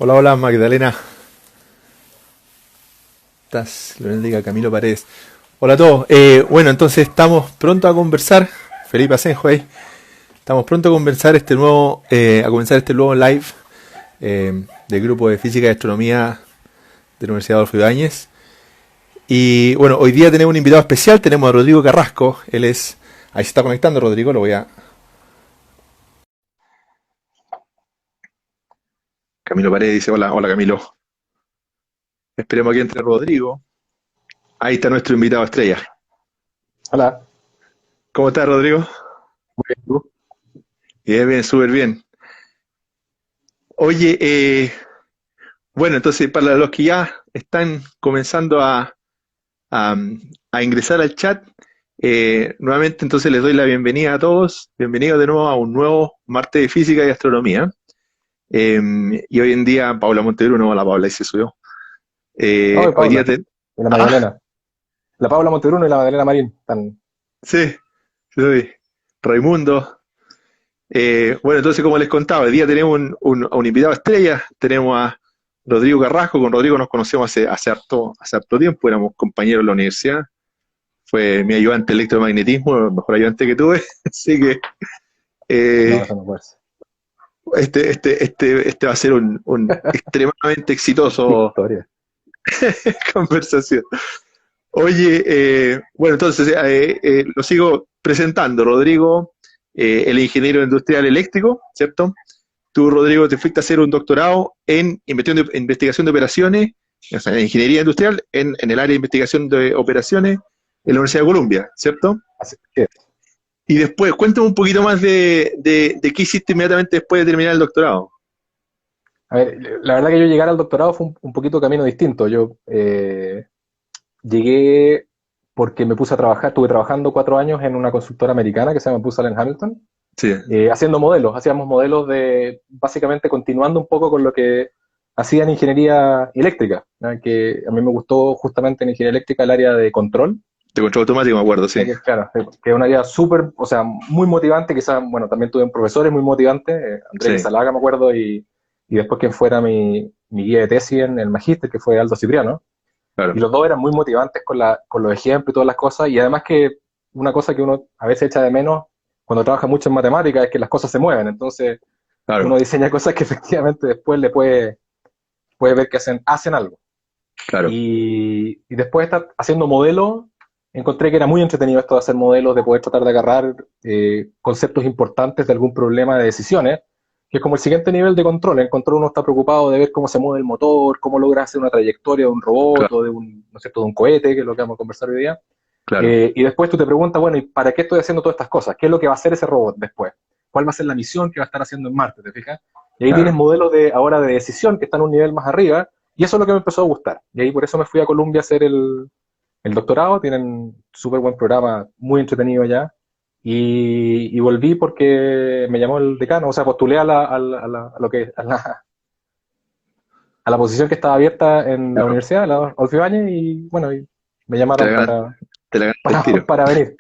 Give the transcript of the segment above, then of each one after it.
Hola, hola Magdalena. ¿Estás? Lo bendiga Camilo Paredes. Hola a todos. Bueno, entonces estamos pronto a conversar. Felipe Asenjo ahí. Estamos pronto a conversar a comenzar este nuevo live del grupo de Física y Astronomía de la Universidad Adolfo Ibáñez. Y bueno, hoy día tenemos un invitado especial. Tenemos a Rodrigo Carrasco. Él es... Ahí se está conectando Rodrigo, lo voy a... Camilo Paredes dice, hola, hola Camilo. Esperemos que entre Rodrigo. Ahí está nuestro invitado estrella. Hola, ¿Cómo estás, Rodrigo? muy bien, ¿tú? Bien, bien, súper bien. Oye, bueno, entonces para los que ya están comenzando a, a ingresar al chat, nuevamente entonces les doy la bienvenida a todos. Bienvenidos de nuevo a un nuevo martes de física y astronomía. Eh, y hoy en día Paula Montero, no, la Paula ahí se subió. No, y Hoy día Paula, y la Ah, Magdalena. La Paula Montebruno y la Magdalena Marín. sí, sí, soy Raimundo. Bueno, entonces como les contaba, hoy día tenemos a un invitado estrella, tenemos a Rodrigo Carrasco. Con Rodrigo nos conocemos hace harto tiempo, éramos compañeros en la universidad, fue mi ayudante de electromagnetismo, el mejor ayudante que tuve, así que No, eh, eso no puede ser. este va a ser un extremadamente Qué exitoso historia. conversación. Oye, bueno, entonces lo sigo presentando. Rodrigo, el ingeniero industrial eléctrico, ¿cierto? Tú, Rodrigo, te fuiste a hacer un doctorado en investigación de operaciones, o sea, en ingeniería industrial, en el área de investigación de operaciones en la Universidad de Columbia, ¿cierto? Así que, Y después, cuéntame un poquito más de qué hiciste inmediatamente después de terminar el doctorado. a ver, la verdad que yo llegar al doctorado fue un poquito camino distinto. Yo llegué porque me puse a trabajar, estuve trabajando 4 años en una consultora americana que se llama Booz Allen Hamilton, Sí, haciendo modelos. Hacíamos modelos de, básicamente continuando un poco con lo que hacía en ingeniería eléctrica, ¿no? Que a mí me gustó justamente en ingeniería eléctrica el área de control. de control automático, me acuerdo, sí. Claro, que es una área súper, o sea, muy motivante, quizás, bueno, también tuve profesores muy motivantes, Andrés Sí, Isalaga, me acuerdo, y después quien fuera mi guía de tesis en el magíster, que fue Aldo Cipriano, y claro, los dos eran muy motivantes con los ejemplos y todas las cosas, y además que una cosa que uno a veces echa de menos cuando trabaja mucho en matemáticas es que las cosas se mueven, entonces claro, uno diseña cosas que efectivamente después puede ver que hacen algo. claro, Y después de estar haciendo modelos, encontré que era muy entretenido esto de hacer modelos, de poder tratar de agarrar conceptos importantes de algún problema de decisiones, que es como el siguiente nivel de control. En el control uno está preocupado de ver cómo se mueve el motor, cómo logra hacer una trayectoria de un robot claro, o de un, ¿no es cierto?, de un cohete, que es lo que vamos a conversar hoy día. claro. Y después tú te preguntas, bueno, ¿y para qué estoy haciendo todas estas cosas? ¿Qué es lo que va a hacer ese robot después? ¿Cuál va a ser la misión que va a estar haciendo en Marte? ¿Te fijas? Y ahí tienes Claro. modelos de ahora de decisión que están un nivel más arriba, y eso es lo que me empezó a gustar. Y ahí por eso me fui a Colombia a hacer el doctorado. Tienen súper buen programa, muy entretenido allá. Y volví porque me llamó el decano, o sea, postulé a la posición que estaba abierta en la Claro. universidad, la Adolfo Ibáñez, y bueno, y me Te llamaron la ganaste, para, te la ganaste el para, tiro. para venir.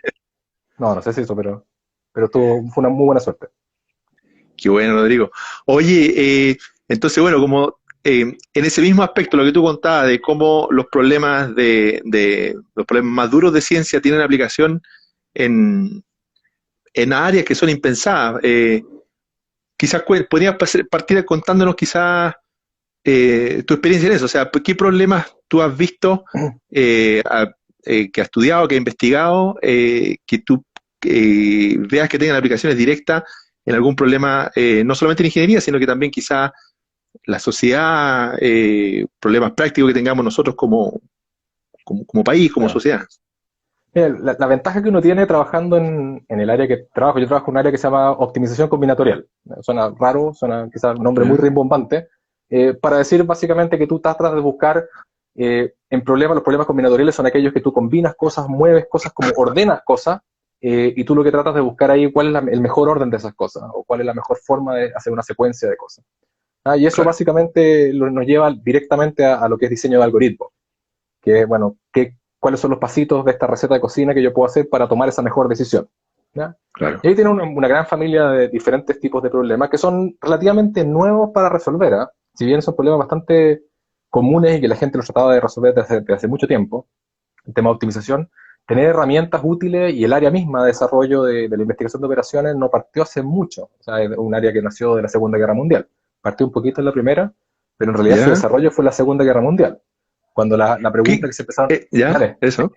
No, no sé si eso, pero fue una muy buena suerte. Qué bueno, Rodrigo. Oye, entonces, bueno, como en ese mismo aspecto, lo que tú contabas de cómo los problemas los problemas más duros de ciencia tienen aplicación en, en áreas que son impensadas. Quizás podrías partir contándonos quizás tu experiencia en eso. O sea, ¿qué problemas tú has visto, que has estudiado, que has investigado, que tú veas que tengan aplicaciones directas en algún problema, no solamente en ingeniería, sino que también quizás la sociedad, problemas prácticos que tengamos nosotros como país, como Claro. sociedad? Mira, la ventaja que uno tiene trabajando en el área que trabajo, yo trabajo en un área que se llama optimización combinatorial. Suena raro, suena quizás un nombre muy ¿Ya? rimbombante, para decir básicamente que tú tratas de buscar en problemas, los problemas combinatoriales son aquellos que tú combinas cosas, mueves cosas, como ordenas cosas, y tú lo que tratas de buscar ahí cuál es el mejor orden de esas cosas, o cuál es la mejor forma de hacer una secuencia de cosas. Y eso Claro, básicamente nos lleva directamente a lo que es diseño de algoritmos, que bueno, cuáles son los pasitos de esta receta de cocina que yo puedo hacer para tomar esa mejor decisión. ¿Ya? claro, Y ahí tiene una gran familia de diferentes tipos de problemas que son relativamente nuevos para resolver. ¿Eh? si bien son problemas bastante comunes y que la gente los trataba de resolver desde hace mucho tiempo, el tema de optimización, tener herramientas útiles y el área misma de desarrollo de la investigación de operaciones no partió hace mucho. O sea, es un área que nació de la Segunda Guerra Mundial. Partió un poquito en la primera, pero en realidad su ¿Ya? desarrollo fue en la Segunda Guerra Mundial. Cuando la pregunta ¿Qué? que se empezaron... ¿Ya? Dale, ¿Eso?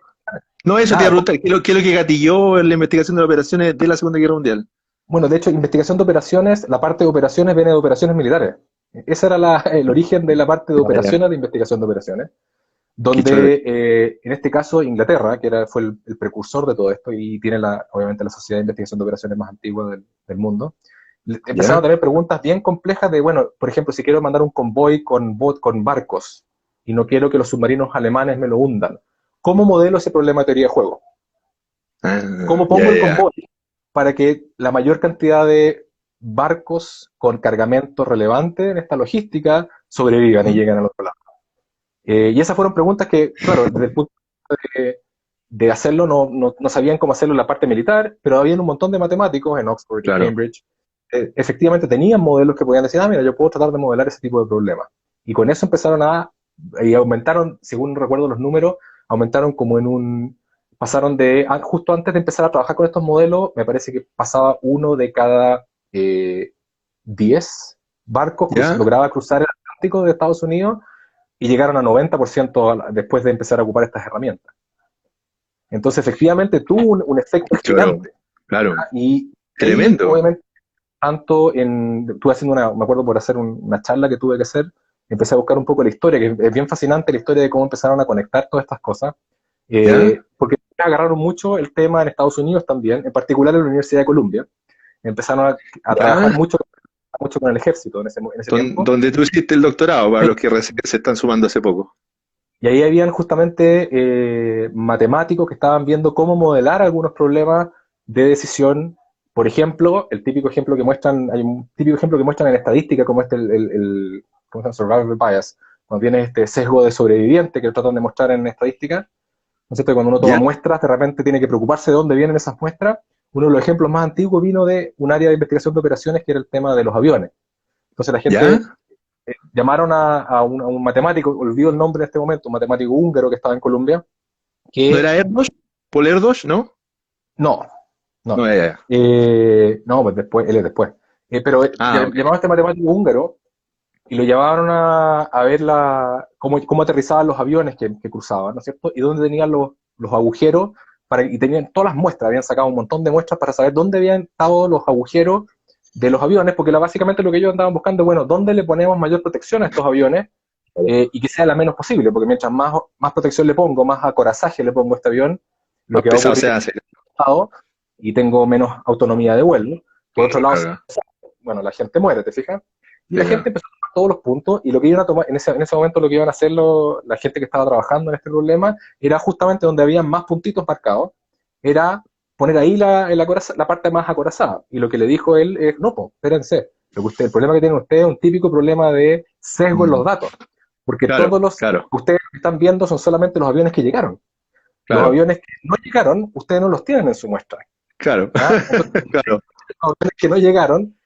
No, eso te iba a nada, preguntar, ¿qué es lo que gatilló la investigación de las operaciones de la Segunda Guerra Mundial? bueno, de hecho, investigación de operaciones, la parte de operaciones viene de operaciones militares. Ese era el origen de la parte de Ah, ya. operaciones de investigación de operaciones, Qué choro. donde en este caso Inglaterra, que fue el precursor de todo esto y tiene obviamente la sociedad de investigación de operaciones más antigua del mundo, empezaron a ¿Ya? tener preguntas bien complejas de, bueno, por ejemplo, si quiero mandar un convoy con barcos y no quiero que los submarinos alemanes me lo hundan, ¿cómo modelo ese problema de teoría de juego? Ah, ¿Cómo ya, pongo el ya, ya. convoy para que la mayor cantidad de barcos con cargamento relevante en esta logística sobrevivan y ¿Mm? lleguen al otro lado? Y esas fueron preguntas que, claro, desde el punto de hacerlo, no sabían cómo hacerlo en la parte militar, pero había un montón de matemáticos en Oxford y en Claro. Cambridge, efectivamente tenían modelos que podían decir, ah, mira, yo puedo tratar de modelar ese tipo de problemas. Y con eso empezaron y aumentaron, según recuerdo los números, aumentaron como pasaron justo antes de empezar a trabajar con estos modelos, me parece que pasaba uno de cada 10 barcos ¿Ya? lograba cruzar el Atlántico de Estados Unidos y llegaron a 90% después de empezar a ocupar estas herramientas. Entonces, efectivamente, tuvo un efecto Qué choro. gigante. Claro. Y ahí, Tremendo. obviamente, estuve haciendo me acuerdo por hacer una charla que tuve que hacer, empecé a buscar un poco la historia, que es bien fascinante la historia de cómo empezaron a conectar todas estas cosas, ¿Ya? porque agarraron mucho el tema en Estados Unidos también, en particular en la Universidad de Columbia, empezaron a ¿Ya? trabajar mucho con el ejército en ese tiempo, Donde tú hiciste el doctorado, para los que recién se están sumando hace poco. y ahí habían justamente matemáticos que estaban viendo cómo modelar algunos problemas de decisión. Por ejemplo, hay un típico ejemplo que muestran en estadística, como ¿cómo se llama? Survival bias, cuando tienes este sesgo de sobreviviente que tratan de mostrar en estadística, ¿no es cierto? Cuando uno toma ¿Ya? muestras, de repente tiene que preocuparse de dónde vienen esas muestras. Uno de los ejemplos más antiguos vino de un área de investigación de operaciones que era el tema de los aviones. Entonces la ¿Ya? gente llamaron a un matemático, olvido el nombre en este momento, un matemático húngaro que estaba en Colombia, ¿No que era Erdos? ¿Paul Erdos? ¿No? no, No, no, ya, ya. no, pues después, él es después. Pero Ah, ok. llamaron a este matemático húngaro y lo llevaron a ver cómo aterrizaban los aviones que cruzaban, ¿no es cierto? Y dónde tenían los agujeros, y tenían todas las muestras, habían sacado un montón de muestras para saber dónde habían estado los agujeros de los aviones, porque básicamente lo que ellos andaban buscando es, bueno, ¿dónde le ponemos mayor protección a estos aviones? Y que sea la menos posible, porque mientras más protección le pongo, más acorazaje le pongo a este avión, lo Más que va a pesado ocurrir se es hace. que y tengo menos autonomía de vuelo. Por otro Claro, lado, claro. bueno, la gente muere, ¿te fijas? Y Sí, la gente empezó a tomar todos los puntos y lo que iban a tomar, en ese momento lo que iban a hacer la gente que estaba trabajando en este problema era justamente donde había más puntitos marcados, era poner ahí la parte más acorazada. Y lo que le dijo él es, no, pues, espérense, el problema que tienen ustedes es un típico problema de sesgo en los Mm, datos, porque claro, todos los que claro, ustedes están viendo son solamente los aviones que llegaron. Los claro, aviones que no llegaron, ustedes no los tienen en su muestra. claro, ¿Ah? Entonces, claro, los aviones que no llegaron,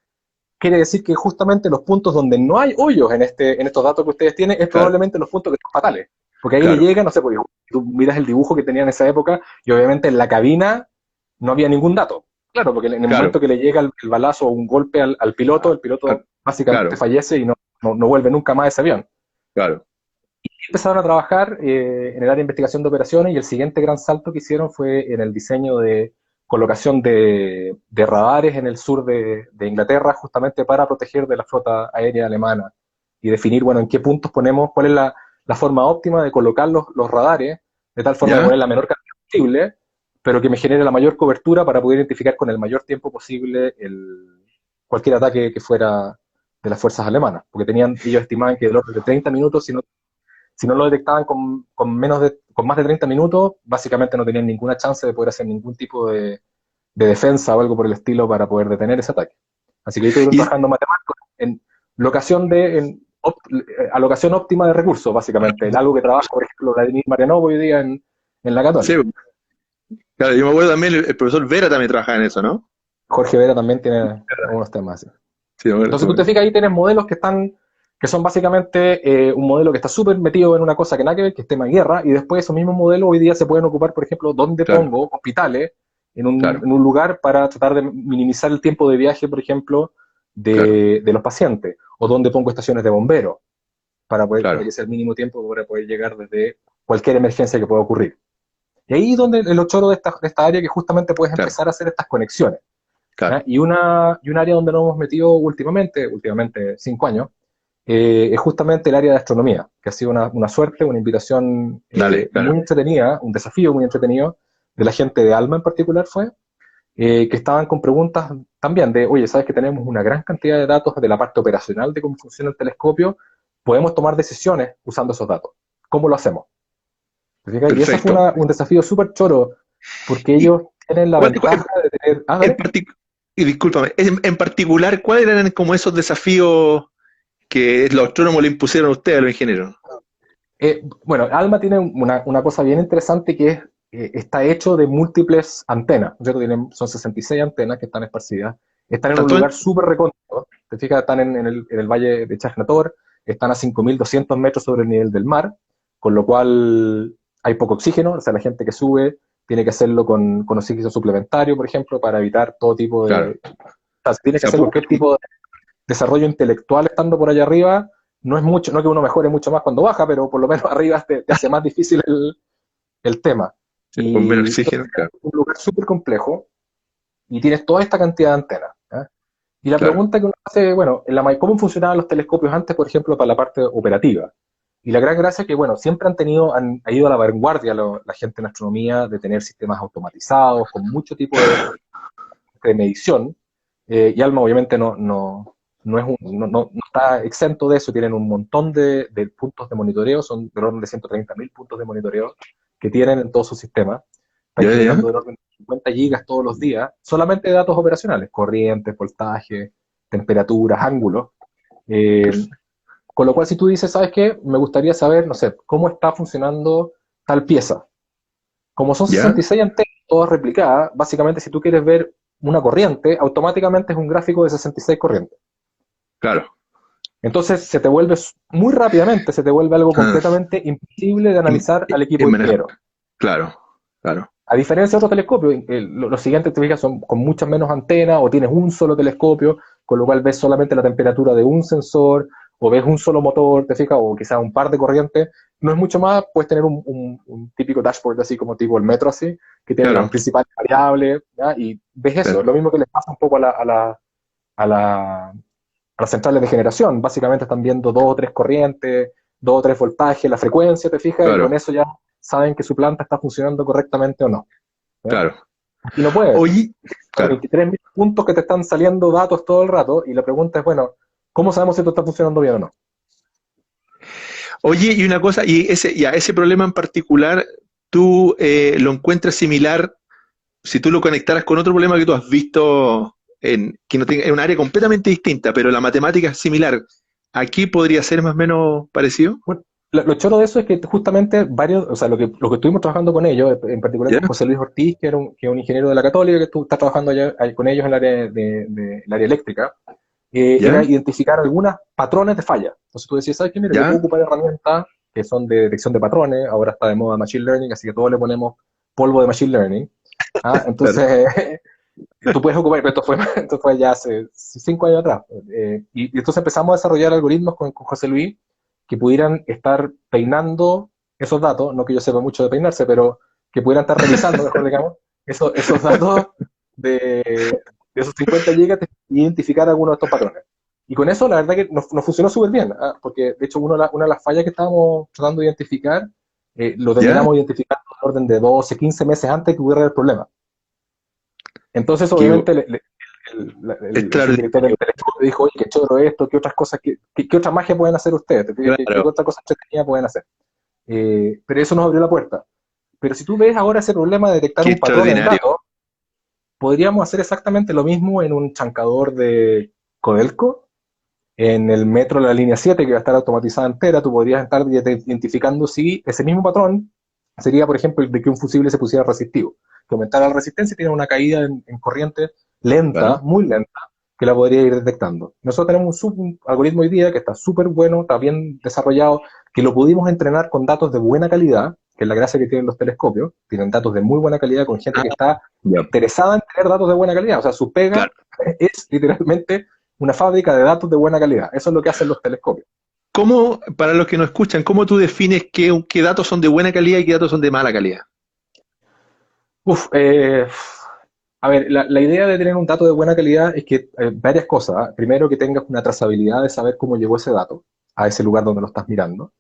quiere decir que justamente los puntos donde no hay hoyos en estos datos que ustedes tienen es claro, probablemente los puntos que son fatales. Porque ahí le claro, llega, no sé, porque tú miras el dibujo que tenían en esa época y obviamente en la cabina no había ningún dato. Claro, porque en el claro, momento que le llega el balazo o un golpe al piloto, el ah, piloto básicamente claro, fallece y no vuelve nunca más ese avión. claro. Empezaron a trabajar en el área de investigación de operaciones y el siguiente gran salto que hicieron fue en el diseño de colocación de radares en el sur de Inglaterra, justamente para proteger de la flota aérea alemana y definir, bueno, en qué puntos ponemos, cuál es la forma óptima de colocar los radares, de tal forma de ¿Ya? poner la menor cantidad posible, pero que me genere la mayor cobertura para poder identificar con el mayor tiempo posible cualquier ataque que fuera de las fuerzas alemanas, porque ellos estimaban que del orden de 30 minutos, si no lo detectaban con más de 30 minutos, básicamente no tenían ninguna chance de poder hacer ningún tipo de defensa o algo por el estilo para poder detener ese ataque. Así que ahí estuvieron Y, trabajando matemáticos en alocación óptima de recursos, básicamente. Algo que trabaja, por ejemplo, Vladimir Marianov hoy día en la sí, Católica. claro, yo me acuerdo también, el profesor Vera también trabajaba en eso, ¿no? Jorge Vera también tiene algunos temas así. Sí, me acuerdo, Entonces me tú te acuerdo. fijas, ahí tienes modelos que están que son básicamente un modelo que está súper metido en una cosa que nada que ver, que es tema de guerra, y después esos mismos modelos hoy día se pueden ocupar, por ejemplo, donde claro, pongo hospitales claro, en un lugar para tratar de minimizar el tiempo de viaje, por ejemplo, claro, de los pacientes, o donde pongo estaciones de bomberos, para claro, que sea el mínimo tiempo para poder llegar desde cualquier emergencia que pueda ocurrir. Y ahí es donde el ochoro de esta área que justamente puedes claro, empezar a hacer estas conexiones. claro. ¿Ya? Y un área donde nos hemos metido últimamente 5 años, es justamente el área de astronomía, que ha sido una suerte, una invitación Dale, claro. muy entretenida, un desafío muy entretenido de la gente de ALMA en particular fue, que estaban con preguntas también de, oye, sabes que tenemos una gran cantidad de datos de la parte operacional de cómo funciona el telescopio, podemos tomar decisiones usando esos datos. ¿Cómo lo hacemos? ¿Te fijas? Y ese fue Perfecto. un desafío súper choro, porque ¿Y ellos tienen la cuál, ventaja de tener... Ah, en dale. y discúlpame, en particular, cuáles eran como esos desafíos que los astrónomos le impusieron a ustedes, a los ingenieros? Bueno, ALMA tiene una cosa bien interesante que es, está hecho de múltiples antenas, ¿no es cierto? Son 66 antenas que están esparcidas, están en un ¿Tanto lugar súper recóndito, te fijas, están en el valle de Chajnator, están a 5.200 metros sobre el nivel del mar, con lo cual hay poco oxígeno, o sea, la gente que sube tiene que hacerlo con oxígeno suplementario, por ejemplo, para evitar todo tipo claro, de... O sea, si tienes que se hacer apu- cualquier tipo de desarrollo intelectual estando por allá arriba, no es mucho, no que uno mejore mucho más cuando baja, pero por lo menos arriba te hace más difícil el tema. con menos Y oxígeno, entonces claro, es un lugar súper complejo y tienes toda esta cantidad de antenas. ¿Ya? Y la claro. pregunta que uno hace, bueno, ¿cómo funcionaban los telescopios antes, por ejemplo, para la parte operativa? Y la gran gracia es que, bueno, siempre han ido a la vanguardia la gente en astronomía de tener sistemas automatizados, con mucho tipo de medición, y ALMA obviamente no, es no está exento de eso, tienen un montón de puntos de monitoreo, son del orden de 130.000 puntos de monitoreo que tienen en todo su sistema, están Ya, ya, ya. generando del orden de 50 gigas todos los días, solamente de datos operacionales, corrientes, voltaje, temperaturas, ángulos, eh, Perf- con lo cual si tú dices, ¿sabes qué? Me gustaría saber, no sé, cómo está funcionando tal pieza, como son ya, 66 antenas, todas replicadas, básicamente si tú quieres ver una corriente, automáticamente es un gráfico de 66 corrientes. claro. Entonces se te vuelve muy rápidamente, se te vuelve algo Ah, completamente imposible de analizar al equipo manejar. ingeniero. Claro, claro, A diferencia de otros telescopios, los siguientes te fijas son con muchas menos antenas o tienes un solo telescopio, con lo cual ves solamente la temperatura de un sensor o ves un solo motor, te fijas, o quizás un par de corrientes. No es mucho más, puedes tener un típico dashboard así como tipo el metro así, que tiene las claro, principales variables, ¿ya? Y ves eso. claro, Lo mismo que les pasa un poco a las centrales de generación. Básicamente están viendo dos o tres corrientes, dos o tres voltajes, la frecuencia, te fijas, y con claro, eso ya saben que su planta está funcionando correctamente o no. ¿Ya? claro. Aquí no puedes. Oye, Son claro. 23.000 puntos que te están saliendo datos todo el rato y la pregunta es, bueno, ¿cómo sabemos si esto está funcionando bien o no? Oye, y una cosa, y ese problema en particular, ¿tú lo encuentras similar si tú lo conectaras con otro problema que tú has visto que no tenga, en un área completamente distinta, pero la matemática es similar? ¿Aquí podría ser más o menos parecido? Bueno, lo choro de eso es que justamente varios, o sea, lo que estuvimos trabajando con ellos, en particular ¿Ya? con José Luis Ortiz, que es un ingeniero de la Católica, que tú estás trabajando con ellos en el área, el área eléctrica, era ¿Ya? identificar algunos patrones de falla. Entonces tú decías, ¿sabes qué? Mira, yo puedo ¿Ya? ocupar herramientas que son de detección de patrones, ahora está de moda Machine Learning, así que todos le ponemos polvo de Machine Learning. ¿Ah? Claro, Entonces, tú puedes ocupar, pero esto fue ya hace 5 años atrás. Y entonces empezamos a desarrollar algoritmos con José Luis que pudieran estar peinando esos datos, no que yo sepa mucho de peinarse, pero que pudieran estar revisando, mejor digamos, esos datos de esos 50 gigas y identificar algunos de estos patrones. Y con eso, la verdad que nos funcionó súper bien, ¿ah? Porque de hecho una de las fallas que estábamos tratando de identificar, lo ¿ya? terminamos identificando en orden de 12, 15 meses antes que hubiera el problema. Entonces, Que obviamente, el subdirector extraordinario, del telescopio dijo, oye, qué choro esto, qué otras cosas, qué otra magia pueden hacer ustedes, qué claro, otra cosa entretenida pueden hacer. Pero eso nos abrió la puerta. Pero si tú ves ahora ese problema de detectar qué un patrón en extraordinario. datos, podríamos hacer exactamente lo mismo en un chancador de Codelco, en el metro de la línea 7 que va a estar automatizada entera, tú podrías estar identificando si ese mismo patrón sería, por ejemplo, el de que un fusible se pusiera resistivo. Que aumentara la resistencia tiene una caída en corriente lenta, Claro, muy lenta, que la podría ir detectando. Nosotros tenemos un algoritmo hoy día que está súper bueno, está bien desarrollado, que lo pudimos entrenar con datos de buena calidad, que es la gracia que tienen los telescopios, tienen datos de muy buena calidad con gente Ah, que está ya, interesada en tener datos de buena calidad. O sea, su pega claro. es literalmente una fábrica de datos de buena calidad. Eso es lo que hacen los telescopios. ¿Cómo, para los que nos escuchan, cómo tú defines qué datos son de buena calidad y qué datos son de mala calidad? Uf, a ver, la idea de tener un dato de buena calidad es que varias cosas. ¿Ah? Primero, que tengas una trazabilidad de saber cómo llegó ese dato a ese lugar donde lo estás mirando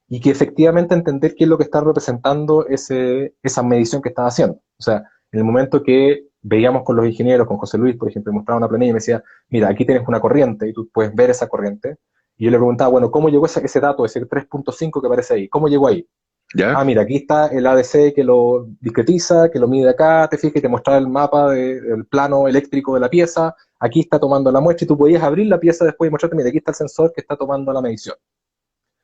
y que efectivamente entender qué es lo que está representando esa medición que estás haciendo. O sea, en el momento que veíamos con los ingenieros, con José Luis, por ejemplo, mostraba una planilla y me decía, mira, aquí tienes una corriente y tú puedes ver esa corriente. Y yo le preguntaba, bueno, ¿cómo llegó ese dato, ese 3.5 que aparece ahí? ¿Cómo llegó ahí? ¿Ya? Ah, mira, aquí está el ADC que lo discretiza, que lo mide acá, te fijas y te muestra el mapa del plano eléctrico de la pieza, aquí está tomando la muestra y tú podías abrir la pieza después y mostrarte, mira, aquí está el sensor que está tomando la medición.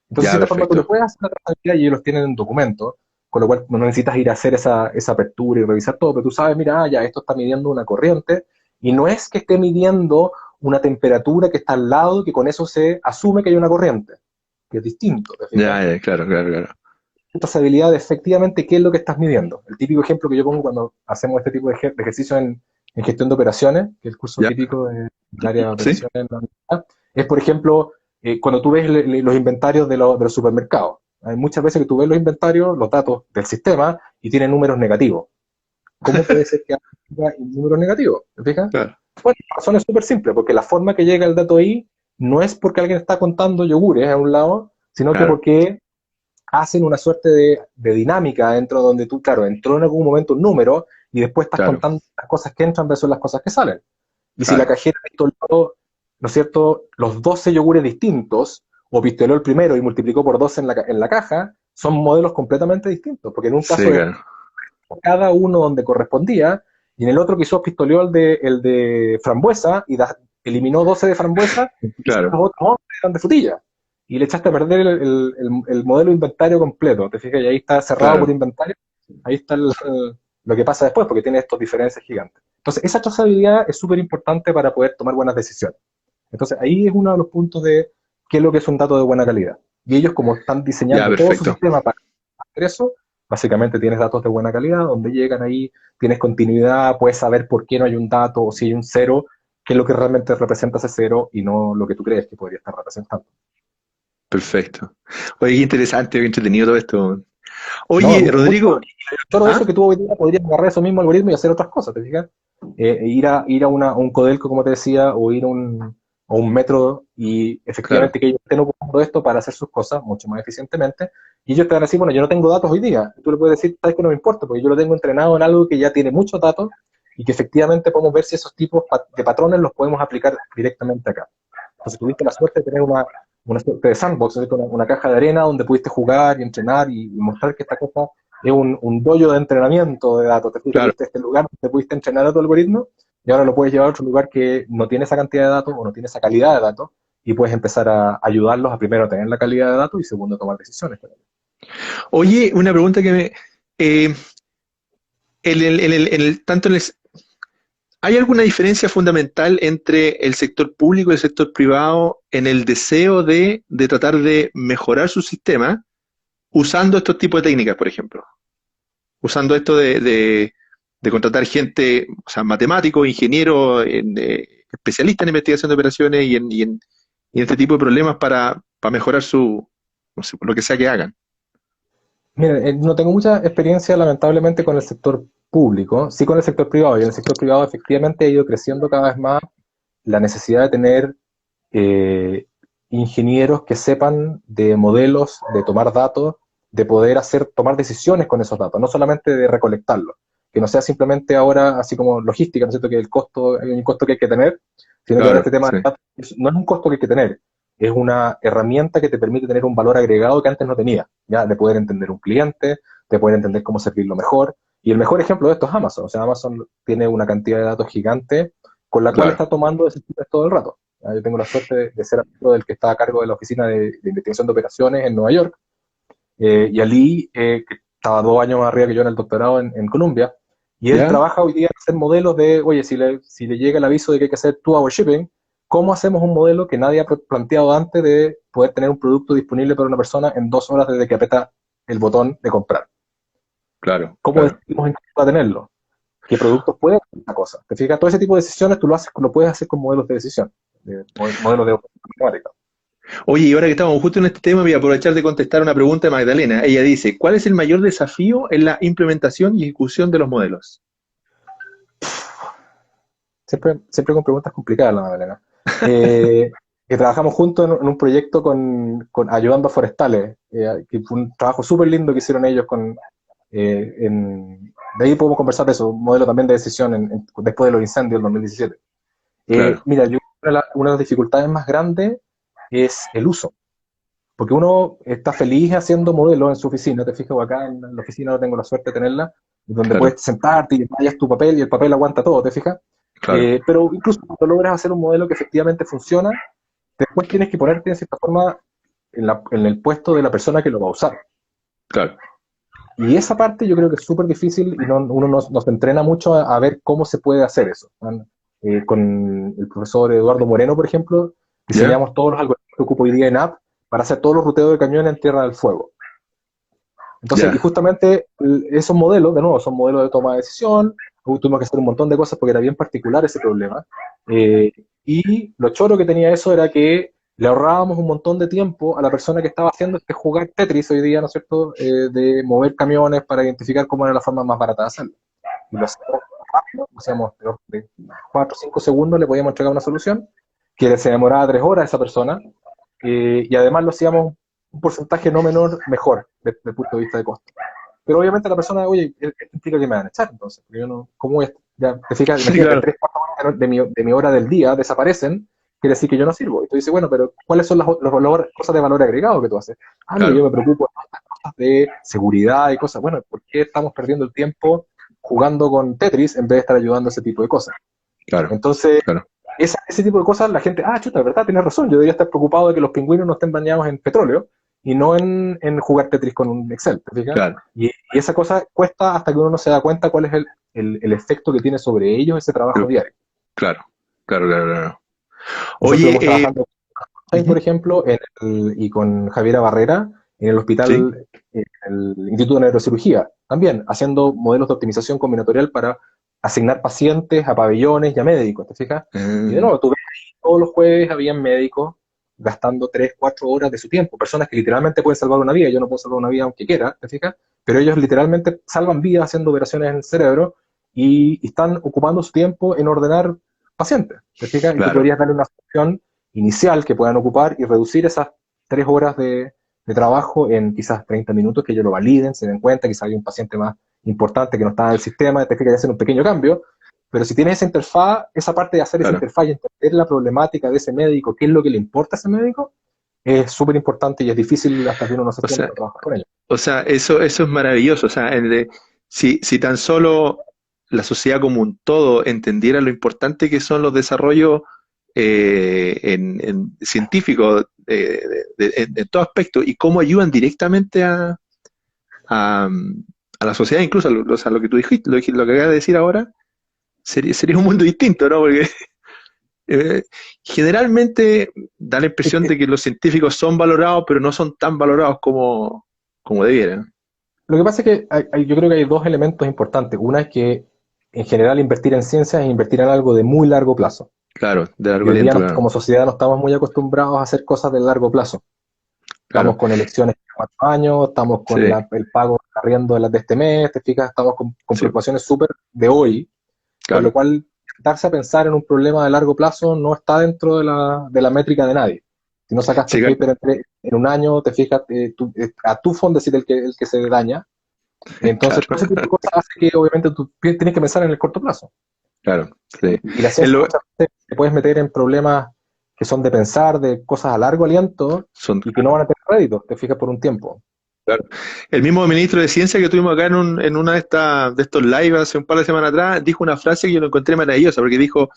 Entonces, de Ya, cierta forma, tú le perfecto. puedes hacer la trazabilidad y ellos los tienen en documento, con lo cual no necesitas ir a hacer esa apertura y revisar todo, pero tú sabes, mira, ya, esto está midiendo una corriente, y no es que esté midiendo una temperatura que está al lado y que con eso se asume que hay una corriente, que es distinto, ¿te fijas? Ya, ya, claro, claro, claro. Trazabilidad de efectivamente qué es lo que estás midiendo. El típico ejemplo que yo pongo cuando hacemos este tipo de ejercicio en gestión de operaciones, que es el curso ¿Ya? típico del área de ¿Sí? operaciones en la universidad, es, por ejemplo, cuando tú ves los inventarios de los supermercados. Hay muchas veces que tú ves los inventarios, los datos del sistema, y tienen números negativos. ¿Cómo puede ser que haya un número negativo? ¿Te fijas? Claro, Bueno, la razón es súper simple, porque la forma que llega el dato ahí no es porque alguien está contando yogures a un lado, sino que claro, porque hacen una suerte de dinámica dentro donde tú, claro, entró en algún momento un número y después estás claro, contando las cosas que entran versus las cosas que salen. Y si la claro, cajera pistoló, ¿no es cierto?, los 12 yogures distintos, o pistoló el primero y multiplicó por 12 en la caja, son modelos completamente distintos, porque en un sí, caso es claro, cada uno donde correspondía, y en el otro quizás pistoleó el de frambuesa y eliminó 12 de frambuesa y quizás claro, los otros 11 eran de frutilla. Y le echaste a perder el modelo de inventario completo. Te fijas, y ahí está cerrado por claro. inventario. Ahí está lo que pasa después, porque tiene estas diferencias gigantes. Entonces, esa trazabilidad es súper importante para poder tomar buenas decisiones. Entonces, ahí es uno de los puntos de qué es lo que es un dato de buena calidad. Y ellos, como están Ya, diseñando todo su perfecto. sistema para hacer eso, básicamente tienes datos de buena calidad, donde llegan ahí, tienes continuidad, puedes saber por qué no hay un dato o si hay un cero, qué es lo que realmente representa ese cero y no lo que tú crees que podría estar representando. Perfecto. Oye, qué interesante, qué entretenido todo esto. No, Oye, mucho. Rodrigo, Todo eso ¿ah? que tú hoy día podrías agarrar ese mismo algoritmo y hacer otras cosas, ¿te fijas? Ir a un Codelco, como te decía, o ir a un metro y Claro, efectivamente que ellos estén ocupando esto para hacer sus cosas mucho más eficientemente. Y ellos te van a decir, bueno, yo no tengo datos hoy día. Tú le puedes decir, sabes que no me importa, porque yo lo tengo entrenado en algo que ya tiene muchos datos y que efectivamente podemos ver si esos tipos de patrones los podemos aplicar directamente acá. Entonces tuviste la suerte de tener una suerte de sandbox, ¿no? Una caja de arena donde pudiste jugar y entrenar y mostrar que esta cosa es un dojo de entrenamiento de datos. Te fijas, claro. tuviste este lugar donde pudiste entrenar a tu algoritmo y ahora lo puedes llevar a otro lugar que no tiene esa cantidad de datos o no tiene esa calidad de datos y puedes empezar a ayudarlos a primero a tener la calidad de datos y segundo a tomar decisiones. Oye, una pregunta que eh, tanto ¿hay alguna diferencia fundamental entre el sector público y el sector privado en el deseo de tratar de mejorar su sistema usando estos tipos de técnicas, por ejemplo? Usando esto de contratar gente, o sea, matemáticos, ingenieros, especialistas en investigación de operaciones y en este tipo de problemas para mejorar no sé, lo que sea que hagan. Mira, no tengo mucha experiencia lamentablemente con el sector público, sí con el sector privado, y en el sector privado efectivamente ha ido creciendo cada vez más la necesidad de tener eh, ingenieros que sepan de modelos, de tomar datos, de poder tomar decisiones con esos datos, no solamente de recolectarlos, que no sea simplemente ahora así como logística, ¿no es cierto? Que el costo, hay un costo que hay que tener, sino que ahora Claro, este tema de sí, datos no es un costo que hay que tener, es una herramienta que te permite tener un valor agregado que antes no tenía, ya de poder entender un cliente, de poder entender cómo servirlo mejor. Y el mejor ejemplo de esto es Amazon. O sea, Amazon tiene una cantidad de datos gigante con la cual claro, está tomando decisiones todo el rato. Yo tengo la suerte de ser amigo del que está a cargo de la oficina de investigación de operaciones en Nueva York, y Ali, que estaba 2 años más arriba que yo en el doctorado en Columbia, y él ¿ya? trabaja hoy día en hacer modelos de, oye, si le llega el aviso de que hay que hacer 2-hour shipping, ¿cómo hacemos un modelo que nadie ha planteado antes de poder tener un producto disponible para una persona en 2 horas desde que aprieta el botón de comprar? Claro, ¿Cómo claro. decidimos en qué va a tenerlo? ¿Qué productos puede hacer esta cosa? ¿Te fijas? Todo ese tipo de decisiones tú lo puedes hacer con modelos de decisión, modelos de matemática. Oye, y ahora que estamos justo en este tema, voy a aprovechar de contestar una pregunta de Magdalena. Ella dice, ¿cuál es el mayor desafío en la implementación y ejecución de los modelos? Siempre con preguntas complicadas, la Magdalena. Que trabajamos juntos en un proyecto ayudando a forestales, que fue un trabajo súper lindo que hicieron ellos de ahí podemos conversar de eso, un modelo también de decisión después de los incendios del 2017. Claro, Mira, una de las dificultades más grandes es el uso, porque uno está feliz haciendo modelos en su oficina, te fijas, o acá en la oficina no tengo la suerte de tenerla, donde claro, puedes sentarte y vayas tu papel y el papel aguanta todo, te fijas. claro, Pero incluso cuando logras hacer un modelo que efectivamente funciona, después tienes que ponerte en cierta forma en el puesto de la persona que lo va a usar. claro. Y esa parte yo creo que es súper difícil y uno nos entrena mucho a ver cómo se puede hacer eso. Con el profesor Eduardo Moreno, por ejemplo, ¿Ya? diseñamos todos los algoritmos que ocupo hoy día en app para hacer todos los ruteos de camiones en Tierra del Fuego. Entonces, y Ya, justamente esos modelos, de nuevo, son modelos de toma de decisión, tuvimos que hacer un montón de cosas porque era bien particular ese problema. Eh, y lo choro que tenía eso era que le ahorrábamos un montón de tiempo a la persona que estaba haciendo este jugar Tetris hoy día, ¿no es cierto?, de mover camiones para identificar cómo era la forma más barata de hacerlo. Y lo hacíamos rápido, lo hacíamos de 4 o 5 segundos, le podíamos entregar una solución, que se demoraba 3 horas esa persona, y además lo hacíamos un porcentaje no menor mejor desde el punto de vista de costo. Pero obviamente la persona, oye, esto implica que me van a echar, entonces, porque yo no, ¿cómo voy a, ya, te fijas, sí, imagínate, claro, 3, 4 horas de mi hora del día desaparecen, quiere decir que yo no sirvo. Y tú dices, bueno, pero ¿cuáles son las cosas de valor agregado que tú haces? Ah, mira, yo claro, me preocupo de estas cosas de seguridad y cosas. Bueno, ¿por qué estamos perdiendo el tiempo jugando con Tetris en vez de estar ayudando a ese tipo de cosas? claro, Entonces, claro, ese tipo de cosas, la gente, chuta, de verdad, tienes razón, yo debería estar preocupado de que los pingüinos no estén bañados en petróleo y no en jugar Tetris con un Excel, ¿te fijas? claro. Y esa cosa cuesta hasta que uno no se da cuenta cuál es el efecto que tiene sobre ellos ese trabajo diario. Claro, claro, claro, claro. Nosotros Oye, estuvimos trabajando por ujú, ejemplo, y con Javiera Barrera en el sí, hospital, en el Instituto de Neurocirugía, también haciendo modelos de optimización combinatorial para asignar pacientes a pabellones y a médicos, ¿te fijas? Y de ah, nuevo, tú ves ahí, todos los jueves habían médicos gastando 3, 4 horas de su tiempo, personas que literalmente pueden salvar una vida, yo no puedo salvar una vida aunque quiera, ¿te fijas? Pero ellos literalmente salvan vidas haciendo operaciones en el cerebro y están ocupando su tiempo en ordenar pacientes, ¿te fijas? Y tú claro, podrías darle una solución inicial que puedan ocupar y reducir esas 3 horas de trabajo en quizás 30 minutos, que ellos lo validen, se den cuenta, quizás hay un paciente más importante que no está en el sistema, te fijas que hacer un pequeño cambio, pero si tienes esa interfaz, esa parte de hacer esa claro. interfaz y entender la problemática de ese médico, qué es lo que le importa a ese médico, es súper importante y es difícil hasta que uno no se O sienta sea, a trabajar con ellos. eso es maravilloso. O sea, si tan solo la sociedad como un todo entendiera lo importante que son los desarrollos en científicos en todo aspecto y cómo ayudan directamente a, a la sociedad, incluso o sea, lo que tú dijiste, lo que acabas de decir ahora, sería un mundo distinto, ¿no? Porque eh, generalmente da la Es impresión que de que los científicos son valorados, pero no son tan valorados como debieran. lo que pasa es que yo creo que hay dos elementos importantes. Una es que en general invertir en ciencia es invertir en algo de muy largo plazo. Claro, de Y largo hoy día aliento, claro. como sociedad no estamos muy acostumbrados a hacer cosas de largo plazo. Estamos Claro, con elecciones cada 4 años, estamos sí, con el pago de arriendo de las de este mes, te fijas, estamos con sí, preocupaciones súper de hoy, por lo claro. cual darse a pensar en un problema de largo plazo no está dentro de la métrica de nadie. Si no sacaste Sí, el paper en un año, te fijas, a tu fondo es el que se daña. Entonces, claro, todo ese tipo de cosas hace que obviamente tú tienes que pensar en el corto plazo. claro, sí. Y la Es ciencia muchas veces te puedes meter en problemas que son de pensar, de cosas a largo aliento son, y que no van a tener rédito, te fijas, por un tiempo. claro. El mismo ministro de Ciencia que tuvimos acá en una de estos live hace un par de semanas atrás, dijo una frase que yo lo encontré maravillosa, porque dijo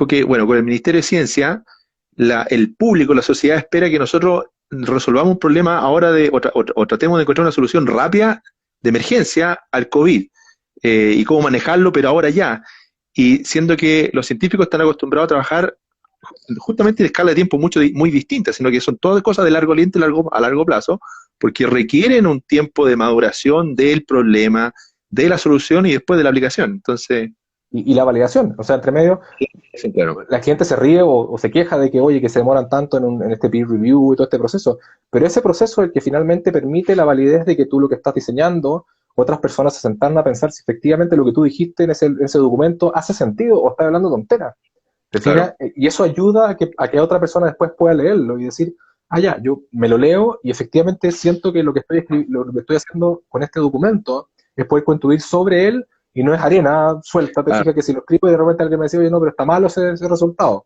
que, bueno, con el Ministerio de Ciencia, el público, la sociedad espera que nosotros resolvamos un problema ahora o tratemos de encontrar una solución rápida de emergencia al COVID y cómo manejarlo, pero ahora ya. Y siendo que los científicos están acostumbrados a trabajar justamente de escala de tiempo muy distintas, sino que son todas cosas de largo aliento y a largo plazo, porque requieren un tiempo de maduración del problema, de la solución y después de la aplicación. Entonces, Y la validación, o sea, entre medio, sí, claro, la gente se ríe o se queja de que, oye, que se demoran tanto en este peer review y todo este proceso, pero ese proceso es el que finalmente permite la validez de que tú lo que estás diseñando, otras personas se sentaron a pensar si efectivamente lo que tú dijiste en ese documento hace sentido o estás hablando tontera. ¿Te fijas? claro, Y eso ayuda a que otra persona después pueda leerlo y decir, ah, ya, yo me lo leo y efectivamente siento que lo que estoy haciendo con este documento es poder construir sobre él y no es arena suelta. Te claro, fijas que si lo escribo y de repente alguien me dice, oye, no, pero está malo ese resultado.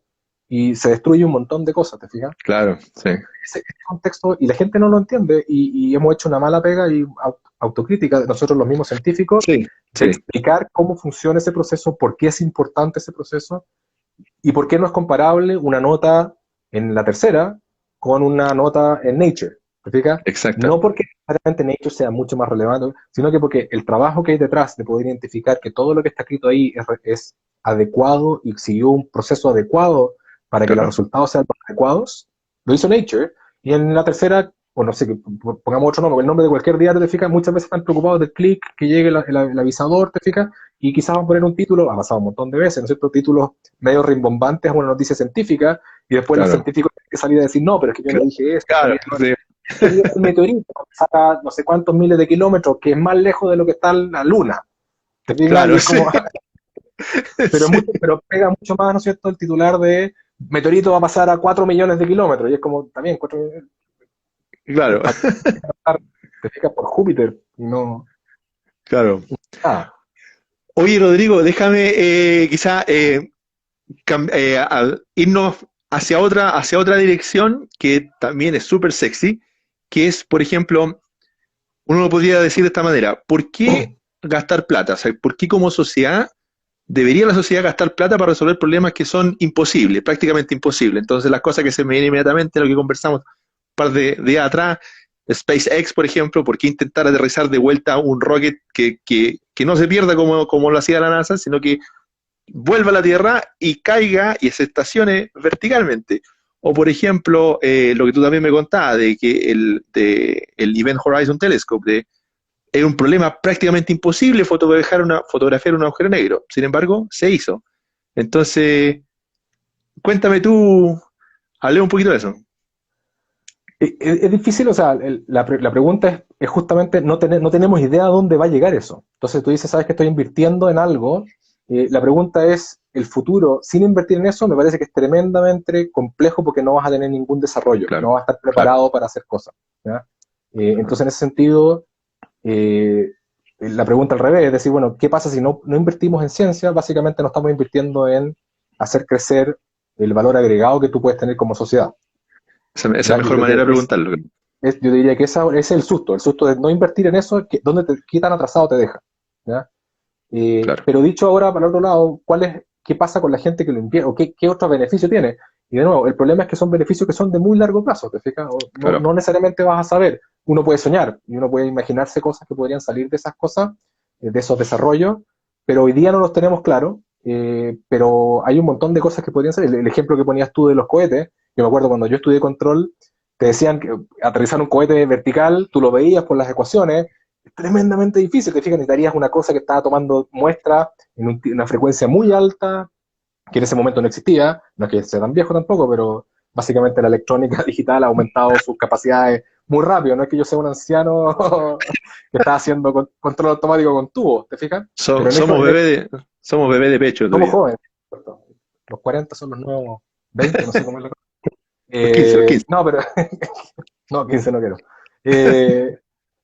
Y se destruye un montón de cosas, ¿te fijas? claro, sí, Ese contexto, y la gente no lo entiende, y hemos hecho una mala pega y autocrítica de nosotros los mismos científicos, sí, de sí, explicar cómo funciona ese proceso, por qué es importante ese proceso, y por qué no es comparable una nota en la tercera con una nota en Nature. ¿Te fijas? exacto, No porque necesariamente Nature sea mucho más relevante, sino que porque el trabajo que hay detrás de poder identificar que todo lo que está escrito ahí es adecuado y siguió un proceso adecuado para que los claro, resultados sean los adecuados, lo hizo Nature, y en la tercera, o no sé, pongamos otro nombre, el nombre de cualquier día, te fijas, muchas veces están preocupados del clic, que llegue el avisador, te fijas, y quizás van a poner un título, ha pasado un montón de veces, ¿no es cierto? Títulos medio rimbombantes a una noticia científica, y después los claro, científicos tienen que salir a decir, no, pero es que yo no dije eso, claro, sí, el meteorito saca no sé cuántos miles de kilómetros, que es más lejos de lo que está la luna. ¿Te fijas? Y claro, es sí, como, pero, sí, pero pega mucho más, ¿no es cierto?, el titular de meteorito va a pasar a 4 millones de kilómetros, y es como, también, 4 millones, claro, te fijas por Júpiter, y no, claro. nada. Oye, Rodrigo, déjame quizá irnos hacia otra dirección que también es súper sexy, que es, por ejemplo, uno lo podría decir de esta manera, ¿por qué gastar plata? O sea, ¿por qué como sociedad debería la sociedad gastar plata para resolver problemas que son imposibles, prácticamente imposibles? Entonces, las cosas que se me vienen inmediatamente, lo que conversamos un par de días atrás, SpaceX, por ejemplo, ¿por qué intentar aterrizar de vuelta un rocket que no se pierda como lo hacía la NASA, sino que vuelva a la Tierra y caiga y se estacione verticalmente? O, por ejemplo, lo que tú también me contabas, de que el Event Horizon Telescope, era un problema prácticamente imposible fotografiar un agujero negro. Sin embargo, se hizo. Entonces, cuéntame tú, hablé un poquito de eso. Es difícil, o sea, la pregunta es justamente, no tenemos idea a dónde va a llegar eso. Entonces tú dices, sabes que estoy invirtiendo en algo, la pregunta es, el futuro, sin invertir en eso, me parece que es tremendamente complejo porque no vas a tener ningún desarrollo, Claro, no vas a estar claro. preparado para hacer cosas. ¿Ya? Entonces, en ese sentido, eh, la pregunta al revés, es decir, bueno, ¿qué pasa si no invertimos en ciencia? Básicamente no estamos invirtiendo en hacer crecer el valor agregado que tú puedes tener como sociedad. Esa es la ¿Ya? Yo mejor creo manera de que preguntarlo. yo diría que ese es el susto de no invertir en eso, ¿qué tan atrasado te deja? ¿Ya? Claro, Pero dicho ahora, para el otro lado, ¿qué pasa con la gente que lo invierte? ¿O qué otro beneficio tiene? Y de nuevo, el problema es que son beneficios que son de muy largo plazo, ¿te fijas? claro. No necesariamente vas a saber. Uno puede soñar y uno puede imaginarse cosas que podrían salir de esas cosas, de esos desarrollos, pero hoy día no los tenemos claros. Pero hay un montón de cosas que podrían salir. El ejemplo que ponías tú de los cohetes, yo me acuerdo cuando yo estudié control, te decían que aterrizar un cohete vertical, tú lo veías por las ecuaciones, es tremendamente difícil. Te fijas, necesitarías una cosa que estaba tomando muestra en una frecuencia muy alta, que en ese momento no existía, no es que sea tan viejo tampoco, pero básicamente la electrónica digital ha aumentado sus capacidades muy rápido. No es que yo sea un anciano que está haciendo control automático con tubos, ¿te fijas? Pero Somos bebé de pecho somos todavía. jóvenes. ¿Cierto? Los 40 son los nuevos 20, no sé cómo es la cosa. Los 15, los 15. No, pero no, 15 no quiero. Eh,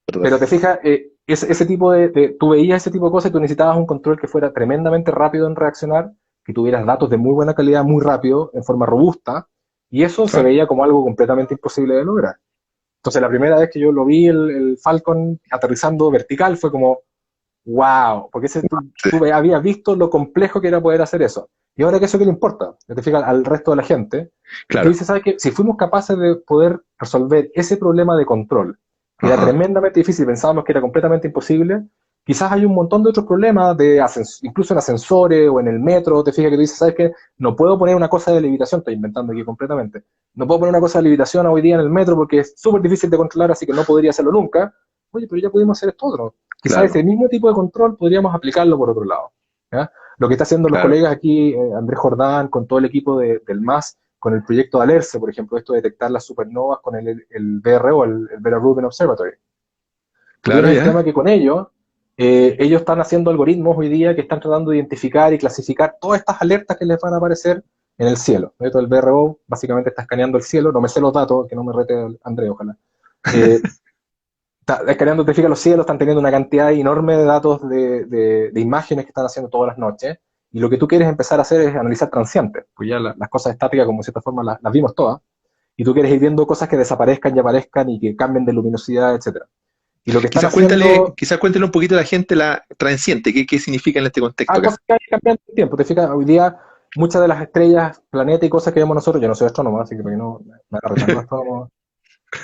Perdón. pero te fijas, ese tipo tú veías ese tipo de cosas y tú necesitabas un control que fuera tremendamente rápido en reaccionar, que tuvieras datos de muy buena calidad muy rápido, en forma robusta, y eso se Claro. veía como algo completamente imposible de lograr. Entonces la primera vez que yo lo vi, el Falcon aterrizando vertical, fue como, wow, porque Sí, tú habías visto lo complejo que era poder hacer eso. Y ahora que eso que le importa, te fijas al resto de la gente, y tú claro. dices, ¿sabes qué? Si fuimos capaces de poder resolver ese problema de control, que era Ajá. tremendamente difícil, pensábamos que era completamente imposible, Quizás hay un montón de otros problemas, incluso en ascensores o en el metro, te fijas que tú dices, ¿sabes qué? No puedo poner una cosa de levitación, estoy inventando aquí completamente, no puedo poner una cosa de levitación hoy día en el metro porque es súper difícil de controlar, así que no podría hacerlo nunca. Oye, pero ya pudimos hacer esto otro. Quizás ese claro, mismo tipo de control podríamos aplicarlo por otro lado. ¿Ya? Lo que está haciendo los claro. colegas aquí, Andrés Jordán, con todo el equipo del MAS, con el proyecto de ALERCE, por ejemplo, esto de detectar las supernovas con el VRO, el Vera Rubin Observatory. Tú Claro, tienes el ya. tema que con ellos están haciendo algoritmos hoy día que están tratando de identificar y clasificar todas estas alertas que les van a aparecer en el cielo. Esto el BRO básicamente está escaneando el cielo, no me sé los datos, que no me rete André, ojalá. Eh, Está escaneando, te fijas, los cielos están teniendo una cantidad enorme de datos de imágenes que están haciendo todas las noches, y lo que tú quieres empezar a hacer es analizar transientes, pues ya las cosas estáticas, como de cierta forma las vimos todas, y tú quieres ir viendo cosas que desaparezcan y aparezcan y que cambien de luminosidad, etcétera. Y lo que están haciendo, Quizás cuéntale un poquito a la gente la transiente, qué significa en este contexto acá. cosas que hay cambiando el tiempo. Te fijas, hoy día muchas de las estrellas, planetas y cosas que vemos nosotros, yo no soy astrónomo, así que para que no me agarre tanto astrónomo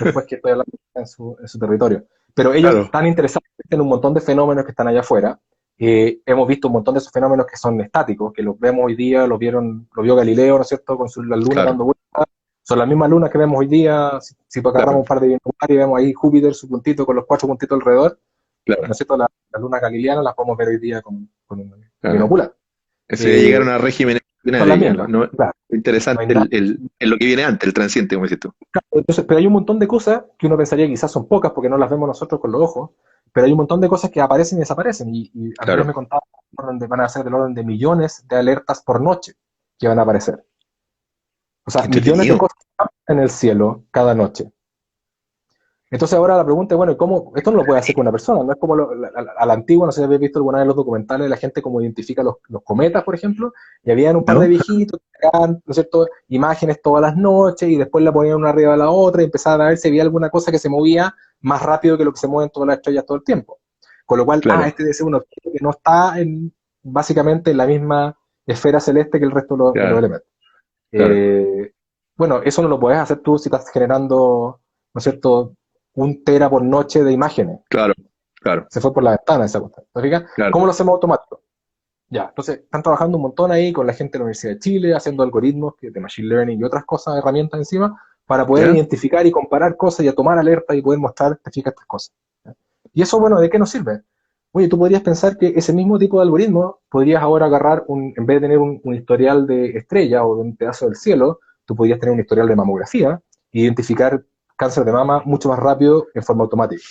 después que estoy hablando en su territorio. Pero ellos Claro, están interesados en un montón de fenómenos que están allá afuera. Hemos visto un montón de esos fenómenos que son estáticos, que los vemos hoy día, lo vio Galileo, ¿no es cierto?, con las lunas claro, dando vueltas. Son las mismas lunas que vemos hoy día. Si agarramos claro, un par de binoculares y vemos ahí Júpiter, su puntito con los 4 puntitos alrededor, ¿no claro, es cierto? Las lunas galileanas las podemos ver hoy día con un claro. binocular. Eso ya llegaron Eh, a regímenes Son las binarios ya, mismas, claro. No hay interesante nada. lo que viene antes, el transiente, como dices tú. Entonces, pero hay un montón de cosas que uno pensaría que quizás son pocas porque no las vemos nosotros con los ojos, pero hay un montón de cosas que aparecen y desaparecen. Y Andrés Claro, me contaba que van a ser del orden de millones de alertas por noche que van a aparecer. O qué sea, millones de entretenido. cosas en el cielo cada noche. Entonces ahora la pregunta es, bueno, ¿cómo? Esto no lo puede hacer con una persona, no es como a la antigua, no sé si habéis visto alguna vez los documentales de la gente cómo identifica los cometas, por ejemplo, y habían un par de ¿No? viejitos que sacaban, ¿no es cierto?, imágenes todas las noches y después la ponían una arriba de la otra y empezaban a ver si había alguna cosa que se movía más rápido que lo que se mueven todas las estrellas todo el tiempo. Con lo cual, Claro, este debe ser un objeto que no está básicamente en la misma esfera celeste que el resto de los claro, elementos. claro, Eh, bueno, eso no lo puedes hacer tú si estás generando, ¿no es cierto?, 1 tera por noche de imágenes. claro, claro, Se fue por la ventana esa cuestión. ¿Te fijas? claro, ¿Cómo lo hacemos automático? Ya, entonces están trabajando un montón ahí con la gente de la Universidad de Chile, haciendo algoritmos de Machine Learning y otras cosas, herramientas encima, para poder ¿ya? identificar y comparar cosas y a tomar alerta y poder mostrar, te fijas, estas cosas. ¿Ya? Y eso, bueno, ¿de qué nos sirve? Oye, tú podrías pensar que ese mismo tipo de algoritmo podrías ahora agarrar, en vez de tener un historial de estrella o de un pedazo del cielo, tú podrías tener un historial de mamografía e identificar cáncer de mama mucho más rápido en forma automática.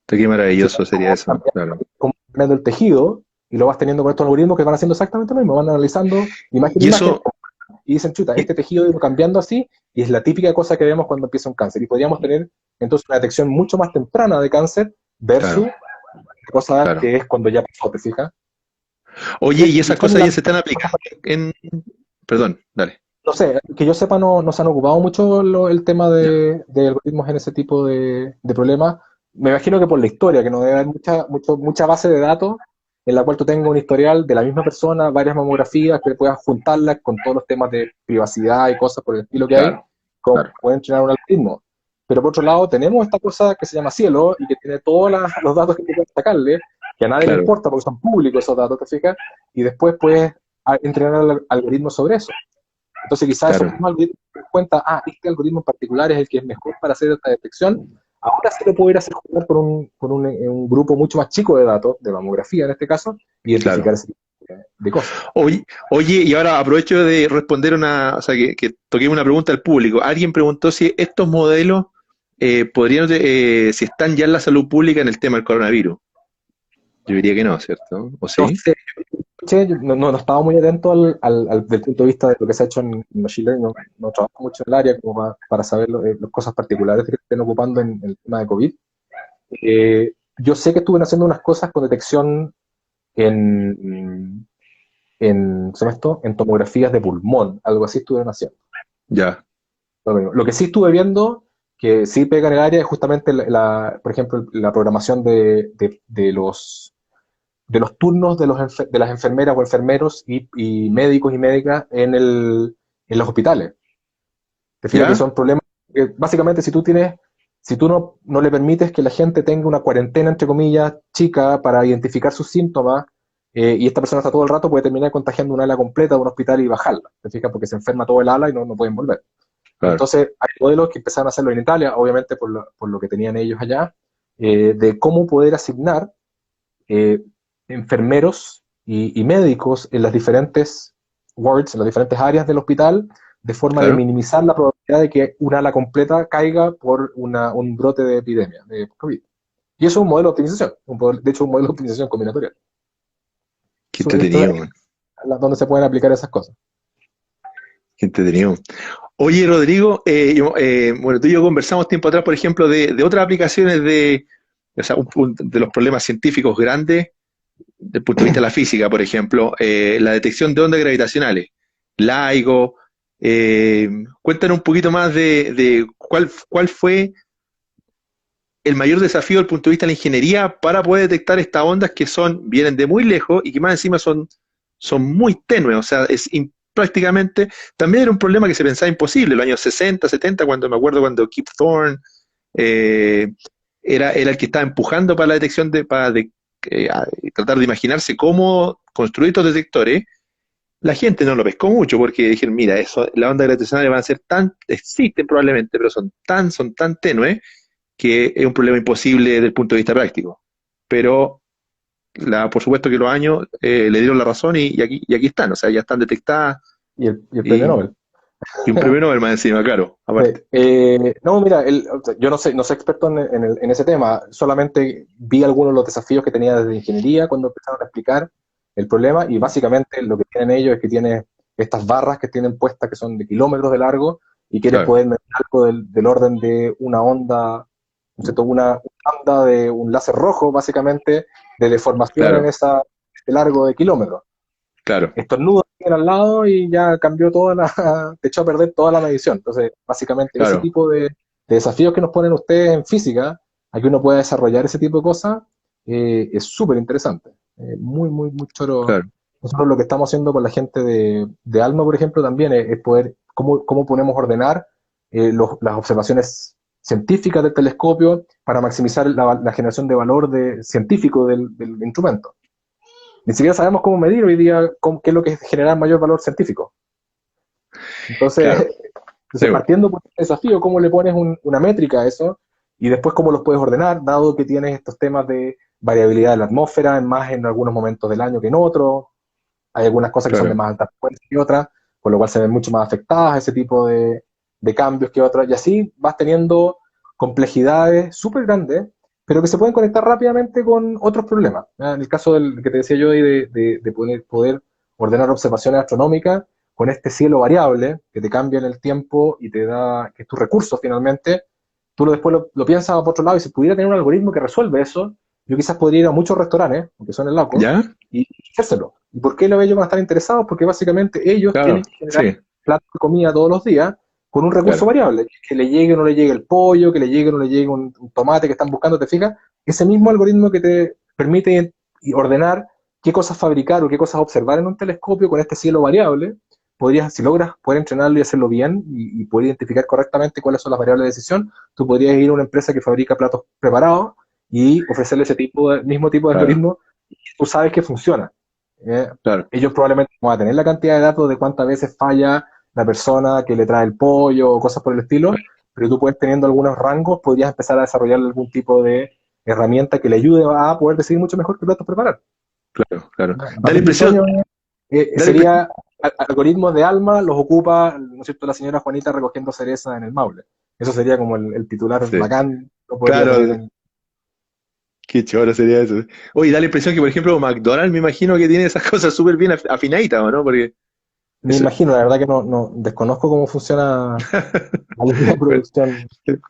Qué Si maravilloso sería eso, claro. cómo va cambiando el tejido y lo vas teniendo con estos algoritmos que van haciendo exactamente lo mismo, van analizando imagen a Y imagen eso, y dicen, chuta, y- este tejido iba cambiando así y es la típica cosa que vemos cuando empieza un cáncer. Y podríamos tener entonces una detección mucho más temprana de cáncer versus claro, cosa claro. que es cuando ya pasó, ¿te fijas? Oye, y Y esas son cosas las ya se están aplicando en, perdón, dale. no sé, que yo sepa, no se han ocupado mucho el tema Ya, de algoritmos en ese tipo de problemas. Me imagino que por la historia, que no debe haber mucha base de datos en la cual tú tengas un historial de la misma persona, varias mamografías, que puedas juntarlas con todos los temas de privacidad y cosas por el estilo que hay, claro, como claro, pueden entrenar un algoritmo. Pero por otro lado, tenemos esta cosa que se llama cielo y que tiene todos los datos que tú puedes sacarle, que a nadie le claro, importa porque son públicos esos datos, ¿te fijas? Y después puedes entrenar el algoritmo sobre eso. Entonces, quizás esos claro. mismos algoritmos se dan cuenta, este algoritmo en particular es el que es mejor para hacer esta detección. Ahora sí lo puedo ir a hacer jugar con un grupo mucho más chico de datos, de mamografía en este caso, y Claro. identificar ese tipo de cosas. Oye, y ahora aprovecho de responder o sea, que toqué una pregunta al público. Alguien preguntó si estos modelos podrían, si están ya en la salud pública en el tema del coronavirus. Yo diría que no, ¿cierto? ¿O No sí? sé, yo no estaba muy atento del punto de vista de lo que se ha hecho en Machine Learning, no trabajo mucho en el área como para saber las cosas particulares que estén ocupando en el tema de COVID. Yo sé que estuvieron haciendo unas cosas con detección en, ¿cómo se llama esto? En tomografías de pulmón, algo así estuvieron haciendo. Ya, Lo que sí estuve viendo, que sí pega en el área, es justamente, por ejemplo, la programación de los turnos de las enfermeras o enfermeros y médicos y médicas en los hospitales. Te fijas que ya, son problemas, que básicamente si tú tienes si tú no le permites que la gente tenga una cuarentena, entre comillas, chica, para identificar sus síntomas, y esta persona está todo el rato, puede terminar contagiando una ala completa de un hospital y bajarla, ¿te fijas? Porque se enferma todo el ala y no pueden volver. Claro, Entonces, hay modelos que empezaron a hacerlo en Italia, obviamente por lo que tenían ellos allá, de cómo poder asignar eh, enfermeros y médicos en las diferentes wards, en las diferentes áreas del hospital, de forma de claro. minimizar la probabilidad de que una ala completa caiga por un brote de epidemia de COVID. Y eso es un modelo de optimización, de hecho un modelo de optimización combinatoria. Qué Entonces, entretenido, man. donde se pueden aplicar esas cosas. Qué entretenido. Oye, Rodrigo, bueno, tú y yo conversamos tiempo atrás, por ejemplo, de otras aplicaciones o sea, de los problemas científicos grandes desde el punto de vista de la física, por ejemplo, la detección de ondas gravitacionales, LIGO. Cuéntanos un poquito más de cuál fue el mayor desafío desde el punto de vista de la ingeniería para poder detectar estas ondas que vienen de muy lejos y que más encima son muy tenues, o sea, prácticamente, también era un problema que se pensaba imposible en los años 60, 70, cuando me acuerdo cuando Kip Thorne eh, era el que estaba empujando para la detección tratar de imaginarse cómo construir estos detectores. La gente no lo pescó mucho porque dijeron, mira, las ondas gravitacionales van a ser existen probablemente, pero son tan tenues que es un problema imposible desde el punto de vista práctico. Pero por supuesto que los años le dieron la razón y aquí están, o sea, ya están detectadas Y el premio y, Nobel. y un premio Nobel más encima, claro, aparte. No, mira, yo no soy experto en ese tema, solamente vi algunos de los desafíos que tenía desde ingeniería cuando empezaron a explicar el problema y básicamente lo que tienen ellos es que tienen estas barras que tienen puestas que son de kilómetros de largo y quieren Claro, poder medir algo del orden de una onda, ¿no es cierto? Una onda de un láser rojo, básicamente, de deformación en claro, ese largo de kilómetros. claro, Estornudo al lado y ya cambió te echó a perder toda la medición. Entonces, básicamente, ese claro, tipo de desafíos que nos ponen ustedes en física, a que uno pueda desarrollar ese tipo de cosas, es súper interesante. Muy, muy, muy choro. claro, Nosotros lo que estamos haciendo con la gente de Alma, por ejemplo, también es poder, cómo podemos ordenar las observaciones científicas del telescopio para maximizar la generación de valor científico del instrumento. Ni siquiera sabemos cómo medir hoy día qué es lo que genera mayor valor científico. Entonces, claro. Sí, entonces partiendo por el desafío, ¿cómo le pones una métrica a eso? Y después, ¿cómo los puedes ordenar? Dado que tienes estos temas de variabilidad de la atmósfera, más en algunos momentos del año que en otros. Hay algunas cosas que son de claro, más alta frecuencia que otras, por lo cual se ven mucho más afectadas a ese tipo de cambios que otras. Y así vas teniendo complejidades súper grandes, pero que se pueden conectar rápidamente con otros problemas. ¿Ya? En el caso del que te decía yo ahí de poder ordenar observaciones astronómicas con este cielo variable que te cambia en el tiempo y te da, que es tu recurso finalmente, tú después lo piensas por otro lado y si pudiera tener un algoritmo que resuelve eso, yo quizás podría ir a muchos restaurantes, aunque suene loco, ¿ya? y hacérselo. ¿Y por qué ellos van a estar interesados? Porque básicamente ellos Claro, tienen que generar sí, platos de comida todos los días con un recurso claro, variable, que le llegue o no le llegue el pollo, que le llegue o no le llegue un tomate que están buscando, ¿te fijas? Ese mismo algoritmo que te permite ordenar qué cosas fabricar o qué cosas observar en un telescopio con este cielo variable, podrías, si logras poder entrenarlo y hacerlo bien y poder identificar correctamente cuáles son las variables de decisión, tú podrías ir a una empresa que fabrica platos preparados y ofrecerle mismo tipo de claro, algoritmo y tú sabes que funciona. ¿Eh? claro, Ellos probablemente no van a tener la cantidad de datos de cuántas veces falla la persona que le trae el pollo o cosas por el estilo, claro, pero tú puedes teniendo algunos rangos, podrías empezar a desarrollar algún tipo de herramienta que le ayude a poder decidir mucho mejor qué platos preparar. claro, claro. Da la Así que el impresión, sueño da la impre- sería algoritmos de alma, los ocupa, ¿no es cierto?, la señora Juanita recogiendo cereza en el Maule. Eso sería como el titular sí, bacán, lo podría salir claro, en... qué choro sería eso. Oye, da la impresión que, por ejemplo, McDonald's me imagino que tiene esas cosas súper bien afinaditas, ¿o no? Porque Me eso, imagino, la verdad que no desconozco cómo funciona la línea de pero, producción.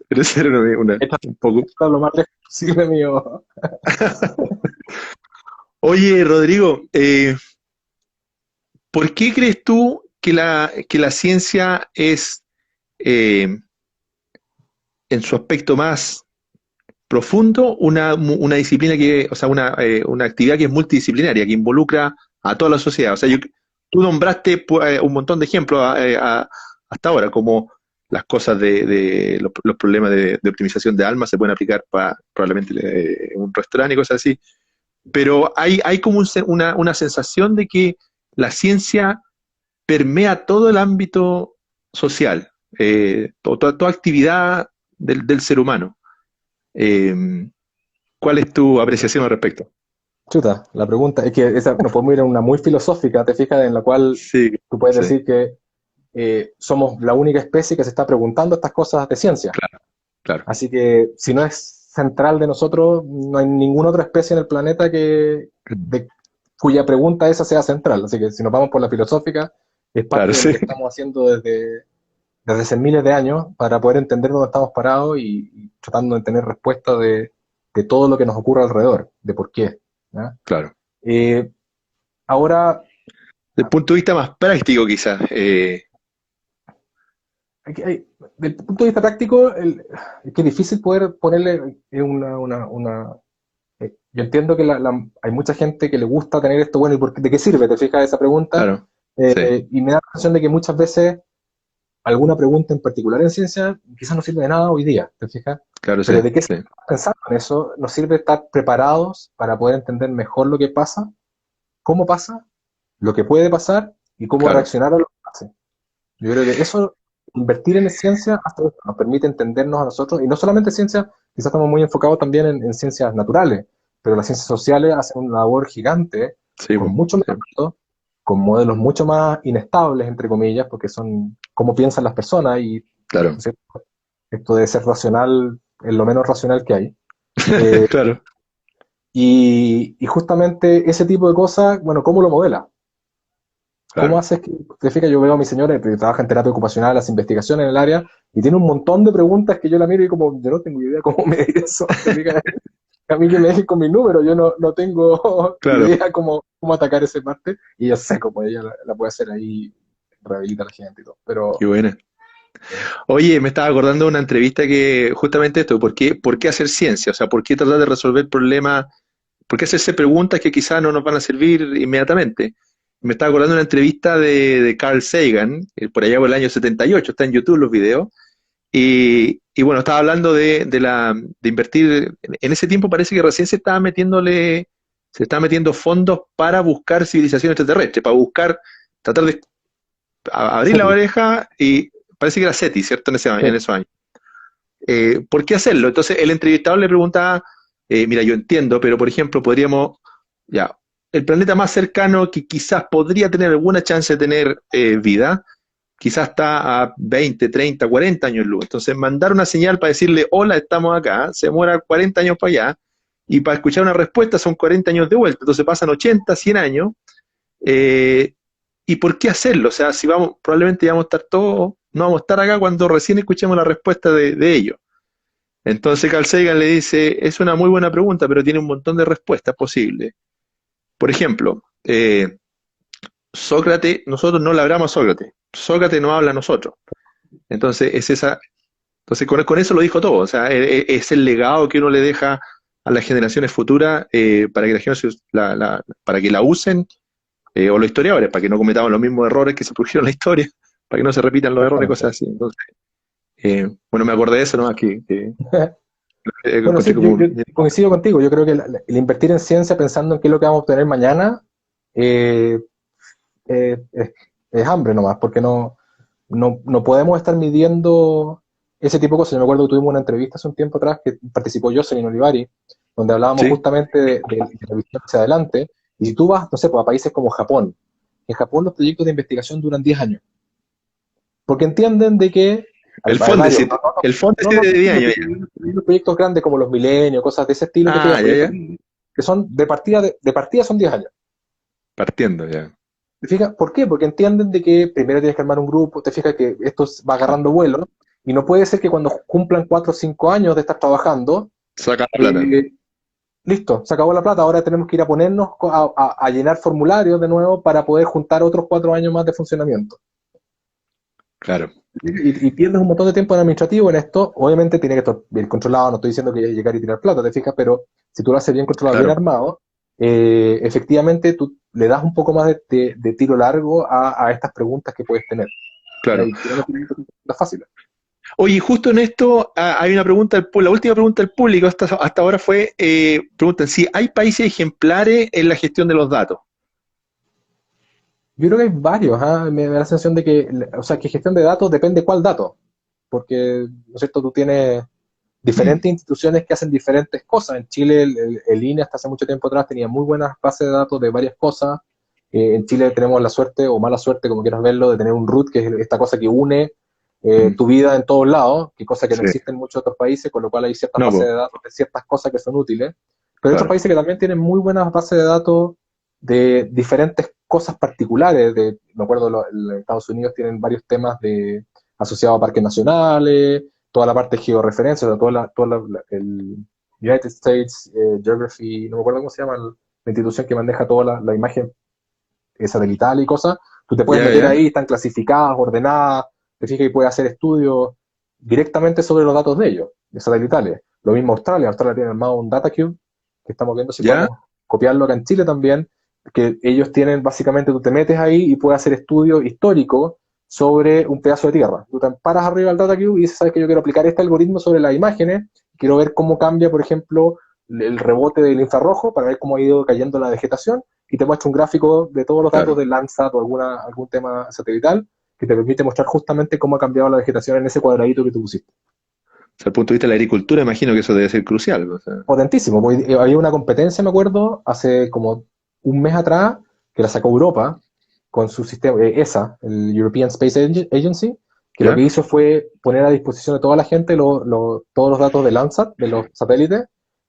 pero eso era Esto un poco. es lo más lejos posible mío. Oye, Rodrigo, ¿por qué crees tú que la ciencia es, eh, en su aspecto más profundo, una disciplina o sea, una actividad que es multidisciplinaria, que involucra a toda la sociedad? O sea, tú nombraste un montón de ejemplos hasta ahora, como las cosas de los problemas de optimización de alma se pueden aplicar para probablemente un restaurante y cosas así. Pero hay como una sensación de que la ciencia permea todo el ámbito social, toda actividad del ser humano. Eh, ¿Cuál es tu apreciación al respecto? Chuta, la pregunta es que esa, nos podemos ir a una muy filosófica, te fijas, en la cual Sí, tú puedes sí, decir que somos la única especie que se está preguntando estas cosas de ciencia. claro, Así que si no es central de nosotros, no hay ninguna otra especie en el planeta cuya pregunta esa sea central. Así que si nos vamos por la filosófica, es claro, parte de lo sí, que estamos haciendo desde hace miles de años para poder entender dónde estamos parados y tratando de tener respuesta de todo lo que nos ocurre alrededor, de por qué. ¿Ya? claro. Eh, ahora, Desde el punto de vista más práctico, quizás. desde el punto de vista práctico, es que es difícil poder ponerle yo entiendo que hay mucha gente que le gusta tener esto, bueno, ¿de qué sirve? ¿Te fijas esa pregunta? Claro, sí, Y me da la sensación de que muchas veces alguna pregunta en particular en ciencia quizás no sirve de nada hoy día, ¿te fijas? claro, sí, Pero ¿de qué sí, sirve pensar en eso? Nos sirve estar preparados para poder entender mejor lo que pasa, cómo pasa, lo que puede pasar y cómo claro, reaccionar a lo que pase. Yo creo que eso, invertir en ciencia, hasta eso nos permite entendernos a nosotros, y no solamente ciencia, quizás estamos muy enfocados también en ciencias naturales, pero las ciencias sociales hacen una labor gigante, sí, con po, mucho sí, menos datos, con modelos mucho más inestables, entre comillas, porque son cómo piensan las personas, y ¿no claro, es cierto? Esto de ser racional es lo menos racional que hay. Eh, claro, y justamente ese tipo de cosas, bueno, ¿cómo lo modela? ¿Cómo claro. haces que, te fijas, yo veo a mi señora que trabaja en terapia ocupacional, las investigaciones en el área, y tiene un montón de preguntas que yo la miro y como, yo no tengo idea cómo medir eso, te fijas, a mí que me dejen con mis números, yo no tengo Claro, idea cómo atacar ese parte, y yo sé cómo ella la puede hacer ahí, rehabilita a la gente y todo, qué pero buena. eh, Oye, me estaba acordando de una entrevista que justamente esto, ¿por qué hacer ciencia? O sea, ¿por qué tratar de resolver problemas? ¿Por qué hacerse preguntas que quizás no nos van a servir inmediatamente? Me estaba acordando de una entrevista de Carl Sagan, por allá por el año 78, está en YouTube los videos, y bueno, estaba hablando de invertir, en ese tiempo parece que recién se estaba metiendo fondos para buscar civilización extraterrestre, para buscar, tratar de abrir la SETI, oreja y parece que era SETI, ¿cierto? En sí, esos años. ¿Por qué hacerlo? Entonces el entrevistador le preguntaba, mira, yo entiendo, pero por ejemplo, podríamos, ya, el planeta más cercano que quizás podría tener alguna chance de tener vida, quizás está a 20, 30, 40 años luz. Entonces mandar una señal para decirle, hola, estamos acá, se demora 40 años para allá, y para escuchar una respuesta son 40 años de vuelta, entonces pasan 80, 100 años, eh, ¿y por qué hacerlo? O sea, si vamos, probablemente vamos a estar todos, no vamos a estar acá cuando recién escuchemos la respuesta de ellos. Entonces Carl Sagan le dice, es una muy buena pregunta, pero tiene un montón de respuestas posibles. Por ejemplo, Sócrates, nosotros no le hablamos a Sócrates, Sócrates no habla a nosotros. Entonces es esa, entonces con eso lo dijo todo, o sea, es el legado que uno le deja a las generaciones futuras para que para que la usen, o los historiadores, para que no cometamos los mismos errores que se produjeron en la historia, para que no se repitan los errores, exactamente. cosas así. Entonces, bueno, me acordé de eso nomás Bueno, encontré sí, como yo coincido contigo, yo creo que el invertir en ciencia pensando en qué es lo que vamos a obtener mañana, eh, es hambre nomás, porque no podemos estar midiendo ese tipo de cosas. Yo me acuerdo que tuvimos una entrevista hace un tiempo atrás que participó Jocelyn Olivari, donde hablábamos sí, justamente de la visión hacia adelante. Y si tú vas, no sé, pues a países como Japón, en Japón los proyectos de investigación duran 10 años, porque entienden de que hay varios, el fondo no, sí no, de 10 no, años ya. los proyectos grandes como los milenios, cosas de ese estilo, te Ah, fijas, ya, proyectos ya. que son de partida son 10 años. Partiendo ya. ¿Te fijas? ¿Por qué? Porque entienden de que primero tienes que armar un grupo, te fijas que esto va agarrando vuelo, y no puede ser que cuando cumplan 4 o 5 años de estar trabajando, Saca la plata. eh, listo, se acabó la plata, ahora tenemos que ir a ponernos a llenar formularios de nuevo para poder juntar otros 4 años más de funcionamiento. Claro, Y pierdes un montón de tiempo en administrativo en esto, obviamente tiene que estar bien controlado, no estoy diciendo que llegar y tirar plata, te fijas, pero si tú lo haces bien controlado, bien claro, armado, efectivamente tú le das un poco más de tiro largo a estas preguntas que puedes tener. ¿Ya? claro. Y que no tienen preguntas fáciles. Oye, justo en esto hay una pregunta, la última pregunta del público hasta ahora fue, preguntan si hay países ejemplares en la gestión de los datos. Yo creo que hay varios, ¿ah? Me da la sensación de que, o sea, que gestión de datos depende cuál dato, porque, ¿no es cierto?, tú tienes diferentes instituciones que hacen diferentes cosas. En Chile el INE hasta hace mucho tiempo atrás tenía muy buenas bases de datos de varias cosas. En Chile tenemos la suerte, o mala suerte, como quieras verlo, de tener un root, que es esta cosa que une Mm, tu vida en todos lados, que cosa que no sí. existe en muchos otros países, con lo cual hay ciertas No, bases pues, de datos de ciertas cosas que son útiles. Pero hay otros claro. países que también tienen muy buenas bases de datos de diferentes cosas particulares. Me acuerdo, en Estados Unidos tienen varios temas asociados a parques nacionales, toda la parte de georreferencia, o sea, el United States Geography, no me acuerdo cómo se llama, la institución que maneja toda la imagen satelital y cosas. Tú te puedes Ya, meter ya, ahí, están clasificadas, ordenadas, te fijas y puedes hacer estudios directamente sobre los datos de ellos, de satelitales. Lo mismo Australia. Australia tiene armado un data cube, que estamos viendo si ya, podemos copiarlo acá en Chile también, que ellos tienen, básicamente, tú te metes ahí y puedes hacer estudios históricos sobre un pedazo de tierra. Tú te paras arriba del data cube y dices, sabes que yo quiero aplicar este algoritmo sobre las imágenes, quiero ver cómo cambia, por ejemplo, el rebote del infrarrojo para ver cómo ha ido cayendo la vegetación, y te muestra un gráfico de todos los datos claro. del Landsat o algún tema satelital que te permite mostrar justamente cómo ha cambiado la vegetación en ese cuadradito que tú pusiste. Desde el punto de vista de la agricultura, imagino que eso debe ser crucial. O sea, Potentísimo, porque había una competencia, me acuerdo, hace como un mes atrás, que la sacó Europa con su sistema, ESA, el European Space Agency, que lo que ¿ya? hizo fue poner a disposición de toda la gente todos los datos de Landsat, de los satélites,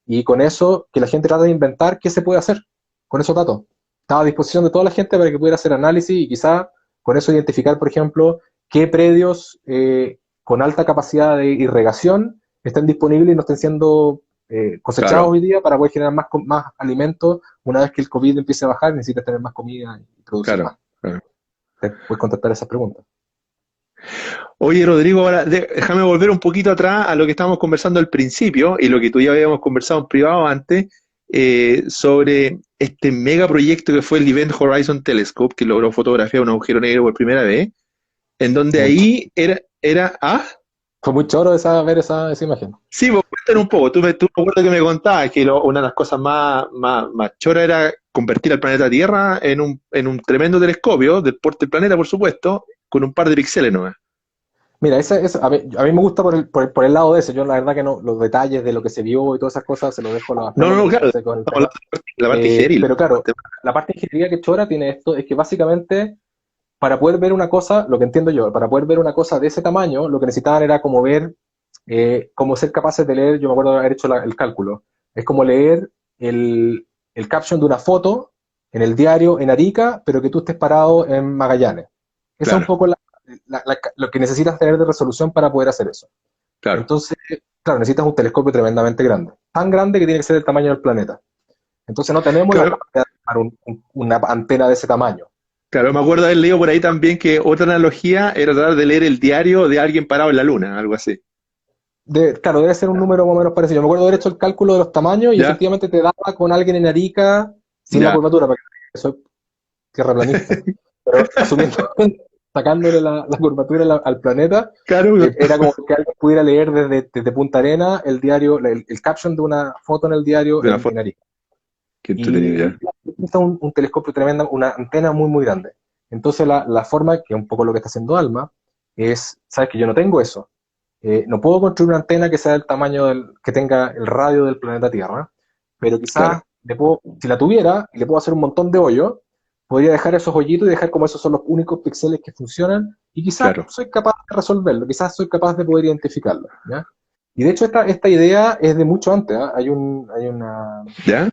y con eso que la gente trata de inventar qué se puede hacer con esos datos. Estaba a disposición de toda la gente para que pudiera hacer análisis y quizá con eso identificar, por ejemplo, qué predios con alta capacidad de irrigación estén disponibles y no estén siendo cosechados Claro, hoy día para poder generar más alimentos. Una vez que el COVID empiece a bajar, necesitas tener más comida y producir más. claro, claro. Puedes contestar esas preguntas. Oye, Rodrigo, ahora déjame volver un poquito atrás a lo que estábamos conversando al principio y lo que tú ya habíamos conversado en privado antes, sobre este mega proyecto que fue el Event Horizon Telescope, que logró fotografiar un agujero negro por primera vez, en donde Muy, ahí fue muy choro ver esa imagen. sí, pues cuéntanos un poco. Tú me acuerdo que me contabas que una de las cosas más choras era convertir al planeta Tierra en un tremendo telescopio del porte del planeta, por supuesto, con un par de píxeles nomás. Mira, a mí me gusta por el lado de ese. Yo la verdad que no, los detalles de lo que se vio y todas esas cosas se los dejo a los No, no, astrónomos no, que claro, son estamos secos en el hablando tema. de la parte ingenieril. Pero claro, la parte de ingeniería que chora tiene esto es que básicamente para poder ver una cosa, lo que entiendo yo, para poder ver una cosa de ese tamaño, lo que necesitaban era como ver, como ser capaces de leer, yo me acuerdo de haber hecho el cálculo, es como leer el caption de una foto en el diario en Arica, pero que tú estés parado en Magallanes. Esa es un Claro, poco lo que necesitas tener de resolución para poder hacer eso. claro. Entonces, claro, necesitas un telescopio tremendamente grande, tan grande que tiene que ser el tamaño del planeta. Entonces no tenemos la Claro, capacidad de armar una antena de ese tamaño. claro, me acuerdo haber leído por ahí también que otra analogía era tratar de leer el diario de alguien parado en la luna, algo así. Claro, debe ser un número más o menos parecido. Me acuerdo haber hecho el cálculo de los tamaños y ¿Ya? efectivamente te daba con alguien en Arica sin la Ya. curvatura, porque soy tierraplanista. Pero asumiendo, sacándole la curvatura al planeta, Claro, era como que alguien pudiera leer desde Punta Arena el diario, el caption de una foto en el diario de una en forma Arica. que entretenido, Y ya. necesita un telescopio tremendo, una antena muy, muy grande. Entonces la forma, que es un poco lo que está haciendo ALMA, es, sabes que yo no tengo eso. No puedo construir una antena que sea del tamaño que tenga el radio del planeta Tierra, pero quizás Claro, si la tuviera y le puedo hacer un montón de hoyos, podría dejar esos hoyitos y dejar como esos son los únicos píxeles que funcionan, y quizás claro. soy capaz de resolverlo, quizás soy capaz de poder identificarlo, ¿ya? Y de hecho esta idea es de mucho antes, ¿eh? Hay una ¿Ya?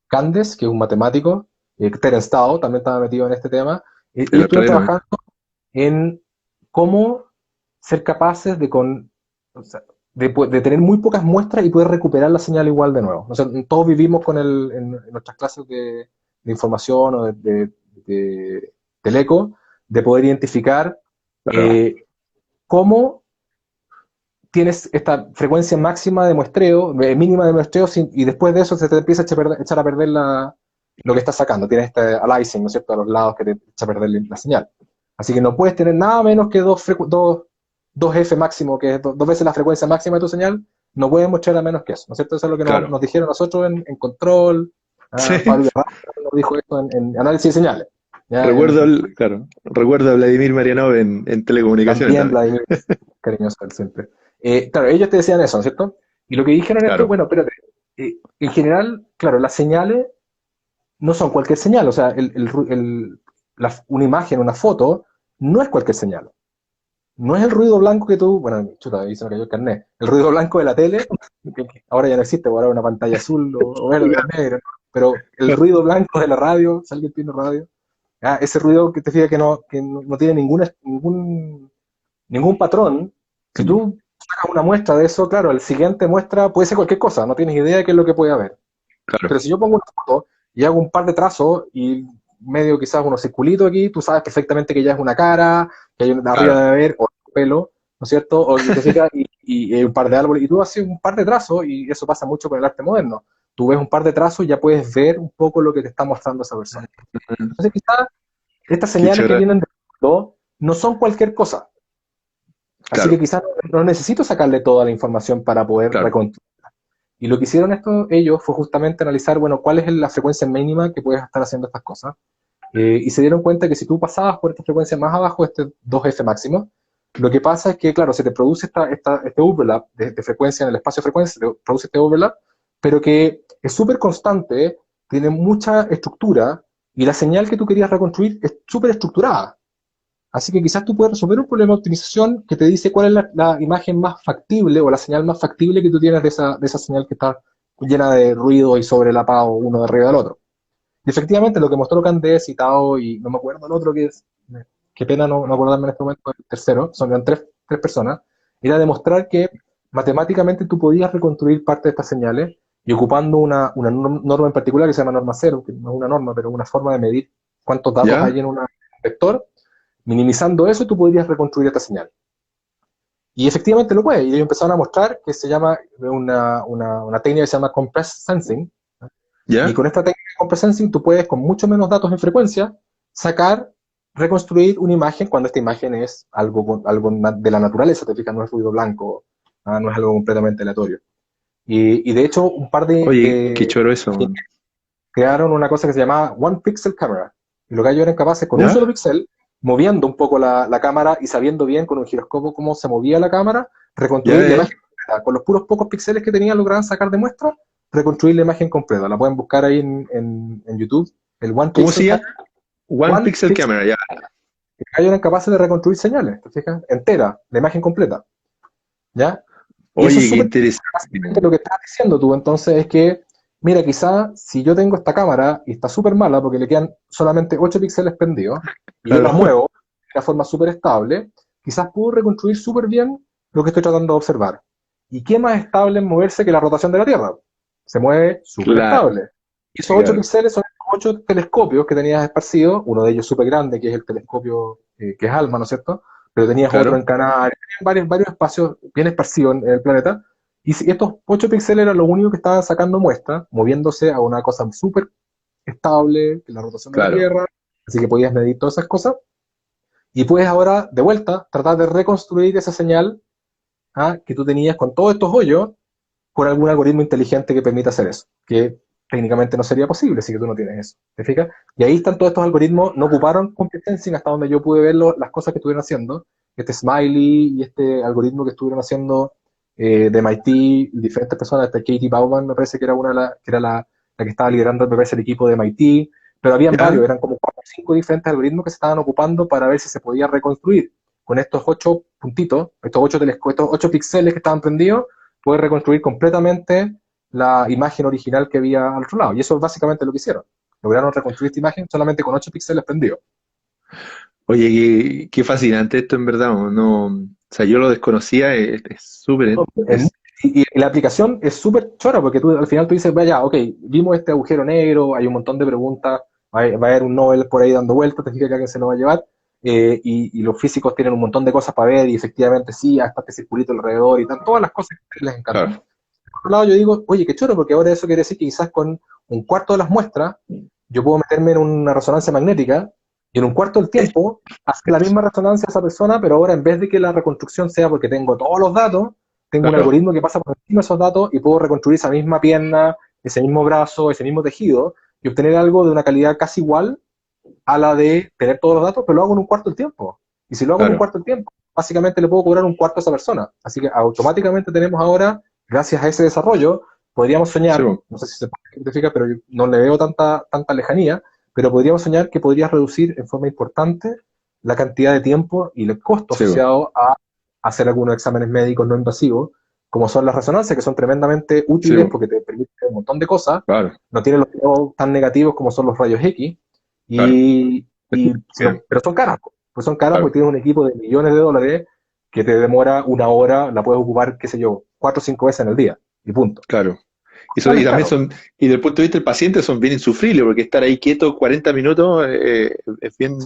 Candes, que es un matemático, Terence Tao también estaba metido en este tema, El ellos estuvieron australiano. trabajando en cómo ser capaces o sea, de tener muy pocas muestras y poder recuperar la señal igual de nuevo. O sea, todos vivimos en nuestras clases de información o del eco, de poder identificar Claro. cómo tienes esta frecuencia máxima de muestreo, mínima de muestreo, y después de eso se te empieza a echar a perder lo que estás sacando. Tienes este aliasing, ¿no es cierto?, a los lados que te echa a perder la señal. Así que no puedes tener nada menos que dos 2F máximo, que es dos veces la frecuencia máxima de tu señal, no puedes mostrar a menos que eso, ¿no es cierto? Eso es lo que claro. nos dijeron nosotros en control. Sí. Fabio Garralda nos dijo esto en análisis de señales. ¿Ya? Claro, recuerdo a Vladimir Marianov en telecomunicaciones También también. Vladimir, cariñoso él siempre. Claro, ellos te decían eso, ¿no es cierto? Y lo que dijeron es que, Claro, bueno, espérate, en general, claro, las señales no son cualquier señal, o sea, una imagen, una foto, no es cualquier señal. No es el ruido blanco que tú, bueno, chuta, ahí se me cayó el carnet, el ruido blanco de la tele, que ahora ya no existe, ahora es una pantalla azul o verde o negro, ¿no? Pero el ruido blanco de la radio, si alguien tiene radio, ese ruido que te fijas que no tiene ningún patrón, si tú sacas una muestra de eso, claro, el siguiente muestra puede ser cualquier cosa, no tienes idea de qué es lo que puede haber. claro, Pero si yo pongo una foto y hago un par de trazos y medio quizás unos circulitos aquí, tú sabes perfectamente que ya es una cara, que hay arriba claro, debe haber o pelo, ¿no es cierto? O que te fijas y hay un par de árboles, y tú haces un par de trazos, y eso pasa mucho con el arte moderno. Tú ves un par de trazos y ya puedes ver un poco lo que te está mostrando esa persona. Entonces quizás estas qué señales que chora, vienen de fondo no son cualquier cosa. Así que claro, quizás no necesito sacarle toda la información para poder claro, reconstruir. Y lo que hicieron ellos fue justamente analizar, bueno, cuál es la frecuencia mínima que puedes estar haciendo estas cosas. Y se dieron cuenta que si tú pasabas por esta frecuencia más abajo, este 2F máximo, lo que pasa es que, claro, se te produce este overlap de frecuencia en el espacio de frecuencia, se te produce este overlap, pero que es súper constante, tiene mucha estructura, y la señal que tú querías reconstruir es súper estructurada. Así que quizás tú puedes resolver un problema de optimización que te dice cuál es la imagen más factible o la señal más factible que tú tienes de esa señal que está llena de ruido y sobrelapado uno de arriba del otro. Y efectivamente lo que mostró Candé, citado, y no me acuerdo el otro que es, qué pena no acordarme en este momento, el tercero, eran tres personas, era demostrar que matemáticamente tú podías reconstruir parte de estas señales y ocupando una norma en particular que se llama norma cero, que no es una norma, pero una forma de medir cuántos datos ¿ya? hay en un vector. Minimizando eso, tú podrías reconstruir esta señal. Y efectivamente lo puede. Y ellos empezaron a mostrar que se llama una técnica que se llama compressed sensing. Y ¿Ya? con esta técnica de compressed sensing tú puedes, con mucho menos datos en frecuencia, reconstruir una imagen cuando esta imagen es algo de la naturaleza, te fijas, no es ruido blanco, no es algo completamente aleatorio. Y de hecho, un par Oye, qué choro eso, man. crearon una cosa que se llamaba One Pixel Camera. Y lo que ellos eran capaces, con un ¿Ya? solo píxel, moviendo un poco la cámara y sabiendo bien con un giroscopio cómo se movía la cámara, ¿Ya? reconstruir la imagen completa. Con los puros pocos píxeles que tenían, lograban sacar de muestra, reconstruir la imagen completa. La pueden buscar ahí en YouTube. El One ¿Cómo Pixel se llama? Camera. One One Pixel Pixel. Camera, ya. Ellos eran capaces de reconstruir señales, ¿te fijas? Entera, la imagen completa. ¿Ya? Y eso es Oye, qué súper interesante. básicamente lo que estás diciendo tú, entonces, es que, mira, quizá si yo tengo esta cámara y está súper mala porque le quedan solamente 8 píxeles prendidos y yo la Claro, muevo de una forma súper estable, quizás puedo reconstruir súper bien lo que estoy tratando de observar. ¿Y qué más estable en moverse que la rotación de la Tierra? Se mueve súper claro, estable. Y esos 8 claro, píxeles son 8 telescopios que tenías esparcidos, uno de ellos súper grande, que es el telescopio que es ALMA, ¿no es cierto? Pero tenías otro claro, en Canarias, varios espacios bien esparcidos en el planeta, y si estos 8 píxeles eran lo único que estaban sacando muestras, moviéndose a una cosa súper estable, que la rotación de la claro. Tierra, así que podías medir todas esas cosas, y puedes ahora, de vuelta, tratar de reconstruir esa señal que tú tenías con todos estos hoyos con algún algoritmo inteligente que permita hacer eso, que técnicamente no sería posible si que tú no tienes eso, ¿te fijas? Y ahí están todos estos algoritmos, no ocuparon competencia hasta donde yo pude ver las cosas que estuvieron haciendo, este Smiley y este algoritmo que estuvieron haciendo de MIT, y diferentes personas, hasta Katie Bauman me parece que era que era la que estaba liderando, me parece, el equipo de MIT, pero habían varios, ¿Ya? eran como 4 o 5 diferentes algoritmos que se estaban ocupando para ver si se podía reconstruir con estos 8 puntitos, estos 8 píxeles que estaban prendidos, poder reconstruir completamente la imagen original que había al otro lado. Y eso es básicamente lo que hicieron. Lograron reconstruir esta imagen solamente con 8 píxeles prendidos. Oye, qué fascinante esto en verdad, no, o sea, yo lo desconocía, es súper, En- es, y la aplicación es súper chora porque al final tú dices, vaya, ok, vimos este agujero negro, hay un montón de preguntas, va a haber un Nobel por ahí dando vueltas, te fijas que alguien se lo va a llevar, y los físicos tienen un montón de cosas para ver y efectivamente sí, hasta este circulito alrededor y todas las cosas que les encantan. claro, Por otro lado, yo digo, oye, qué choro, porque ahora eso quiere decir que quizás con un cuarto de las muestras yo puedo meterme en una resonancia magnética Y en un cuarto del tiempo, hace la misma resonancia a esa persona, pero ahora en vez de que la reconstrucción sea porque tengo todos los datos, tengo un Claro, algoritmo que pasa por encima de esos datos y puedo reconstruir esa misma pierna, ese mismo brazo, ese mismo tejido y obtener algo de una calidad casi igual a la de tener todos los datos, pero lo hago en un cuarto del tiempo. Y si lo hago en un claro. cuarto del tiempo, básicamente le puedo cobrar un cuarto a esa persona. Así que automáticamente tenemos ahora, gracias a ese desarrollo, podríamos Sí, soñar, po. no sé si se identifica, pero yo no le veo tanta lejanía, pero podríamos soñar que podrías reducir en forma importante la cantidad de tiempo y el costo Sí, po. asociado a hacer algunos exámenes médicos no invasivos, como son las resonancias, que son tremendamente Sí, útiles po. porque te permiten hacer un montón de cosas, Claro, no tienen los riesgos tan negativos como son los rayos X, claro. Bien, pero son caras, pues son caras porque claro, tienes un equipo de millones de dólares que te demora una hora, la puedes ocupar, qué sé yo, 4 o 5 veces en el día, y punto. claro. Y También es también caro. son, y desde el punto de vista del paciente son bien insufribles, porque estar ahí quieto 40 minutos es bien,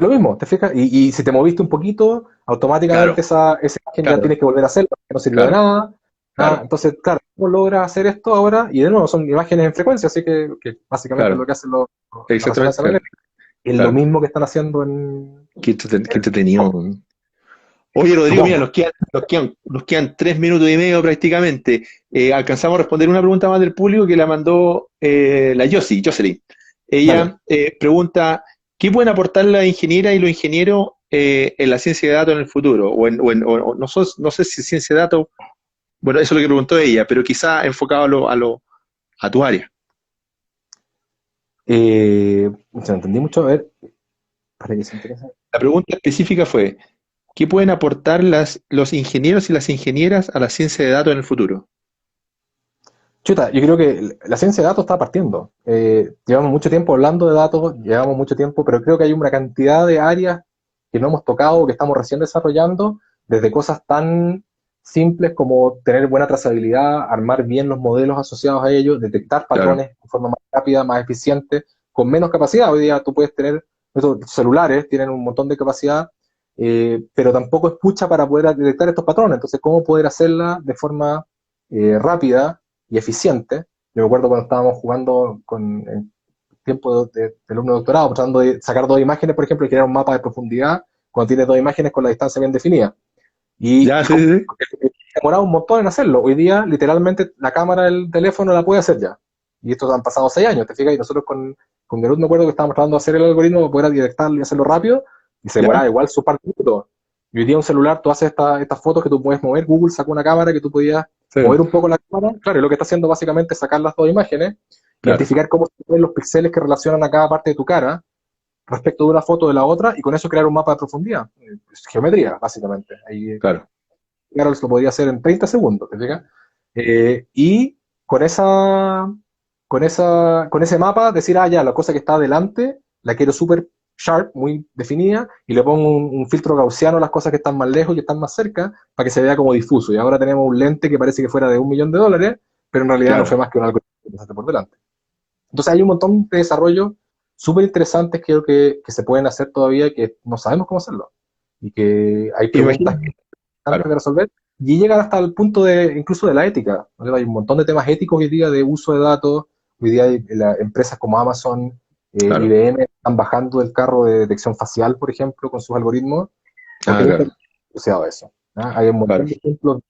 Lo mismo, ¿te fijas? Y si te moviste un poquito, automáticamente claro, esa imagen ya claro, tienes que volver a hacerla, porque no sirvió de claro, nada. Ah, claro, entonces, claro, ¿cómo logras hacer esto ahora? Y de nuevo, son imágenes en frecuencia, así que básicamente es lo claro, que hacen la exactamente, resonancia claro, magnética. Es lo claro. mismo que están haciendo Qué en entretenido. Oye, Rodrigo, mira, supongo. nos quedan 3 minutos y medio prácticamente. Alcanzamos a responder una pregunta más del público que la mandó la Jocelyn. Dale. Ella pregunta, ¿qué pueden aportar las ingenieras y los ingenieros en la ciencia de datos en el futuro? O no sé si ciencia de datos, bueno, eso es lo que preguntó ella, pero quizá enfocado a tu área. Se lo entendí mucho. A ver, para que se interese. La pregunta específica fue, ¿qué pueden aportar los ingenieros y las ingenieras a la ciencia de datos en el futuro? Chuta, yo creo que la ciencia de datos está partiendo. Llevamos mucho tiempo hablando de datos, llevamos mucho tiempo, pero creo que hay una cantidad de áreas que no hemos tocado, que estamos recién desarrollando, desde cosas tan simples como tener buena trazabilidad, armar bien los modelos asociados a ellos, detectar Claro, patrones de forma más rápida, más eficiente, con menos capacidad. Hoy día tú puedes tener, estos celulares tienen un montón de capacidad, pero tampoco es mucha para poder detectar estos patrones. Entonces, ¿cómo poder hacerla de forma rápida y eficiente? Yo me acuerdo cuando estábamos jugando con el tiempo de alumno de doctorado, tratando de sacar dos imágenes, por ejemplo, y crear un mapa de profundidad cuando tienes dos imágenes con la distancia bien definida. Y, ya, y sí, sí, sí. demoraba un montón en hacerlo. Hoy día, literalmente, la cámara del teléfono la puede hacer ya. Y esto han pasado 6 años, ¿te fijas? Y nosotros con Garut me acuerdo que estábamos tratando de hacer el algoritmo para poder detectarlo y hacerlo rápido, y se Ya, demoraba igual su parte de todo. Y hoy día un celular, tú haces estas fotos que tú puedes mover, Google sacó una cámara que tú podías sí, mover un poco la cámara, claro, y lo que está haciendo básicamente es sacar las dos imágenes, claro, identificar cómo se ven los píxeles que relacionan a cada parte de tu cara respecto de una foto de la otra, y con eso crear un mapa de profundidad. Es geometría, básicamente. Ahí claro, Carol lo podía hacer en 30 segundos, ¿te fijas? Y con con ese mapa decir, ah, ya, la cosa que está adelante la quiero súper sharp, muy definida, y le pongo un filtro gaussiano a las cosas que están más lejos y están más cerca, para que se vea como difuso. Y ahora tenemos un lente que parece que fuera de $1 millón, pero en realidad no fue claro. más que un algoritmo que pasaste por delante. Entonces hay un montón de desarrollos súper interesantes que creo que se pueden hacer todavía que no sabemos cómo hacerlo. Y que hay preguntas Imagino, antes claro, de resolver, y llegan hasta el punto de incluso de la ética. ¿No? Hay un montón de temas éticos hoy día de uso de datos. Hoy día hay empresas como Amazon, claro. IBM están bajando del carro de detección facial, por ejemplo, con sus algoritmos, porque Ah, hay un claro, tema asociado a eso. ¿No? Hay un claro, montón de ejemplos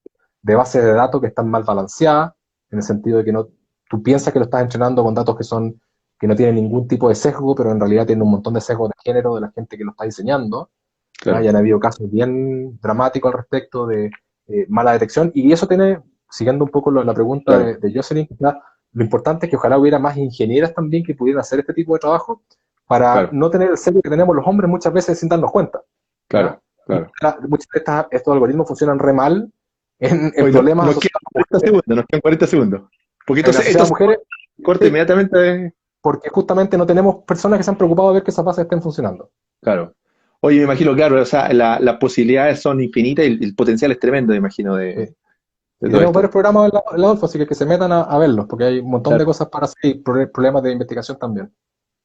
de bases de datos que están mal balanceadas, en el sentido de que no, tú piensas que lo estás entrenando con datos que no tienen ningún tipo de sesgo, pero en realidad tienen un montón de sesgos de género de la gente que lo está diseñando. ¿Ah? claro, Ya han habido casos bien dramáticos al respecto de mala detección, y eso tiene, siguiendo un poco la pregunta claro, de Jocelyn, lo importante es que ojalá hubiera más ingenieras también que pudieran hacer este tipo de trabajo para claro, no tener el sello que tenemos los hombres muchas veces sin darnos cuenta. ¿Ya? claro, claro. Muchos de estos algoritmos funcionan re mal en Hoy problemas nos quedan asociados a 40 mujeres, segundos, nos quedan 40 segundos. Porque en esto asociados a se mujeres, corta sí, inmediatamente. porque justamente no tenemos personas que se han preocupado de ver que esas bases estén funcionando. Claro. Oye, me imagino, claro, o sea, las posibilidades son infinitas y el potencial es tremendo, me imagino, Sí. de Y todo tenemos varios esto. programas en la Adolfo, así que se metan a verlos, porque hay un montón de Claro, cosas para hacer y problemas de investigación también.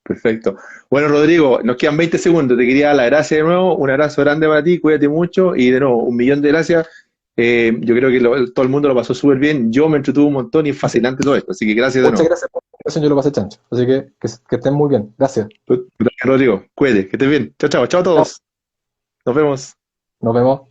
perfecto. Bueno, Rodrigo, nos quedan 20 segundos. Te quería dar las gracias de nuevo. Un abrazo grande para ti, cuídate mucho y de nuevo, 1 millón de gracias. Yo creo que todo el mundo lo pasó súper bien. Yo me entretuve un montón y es fascinante todo esto. Así que gracias de Muchas nuevo. gracias por presentación yo lo pasé chancho. Así que estén muy bien. Gracias. Gracias, Rodrigo. Cuídate, que estés bien. Chao, chao, chao a Chao. todos. Nos vemos. Nos vemos.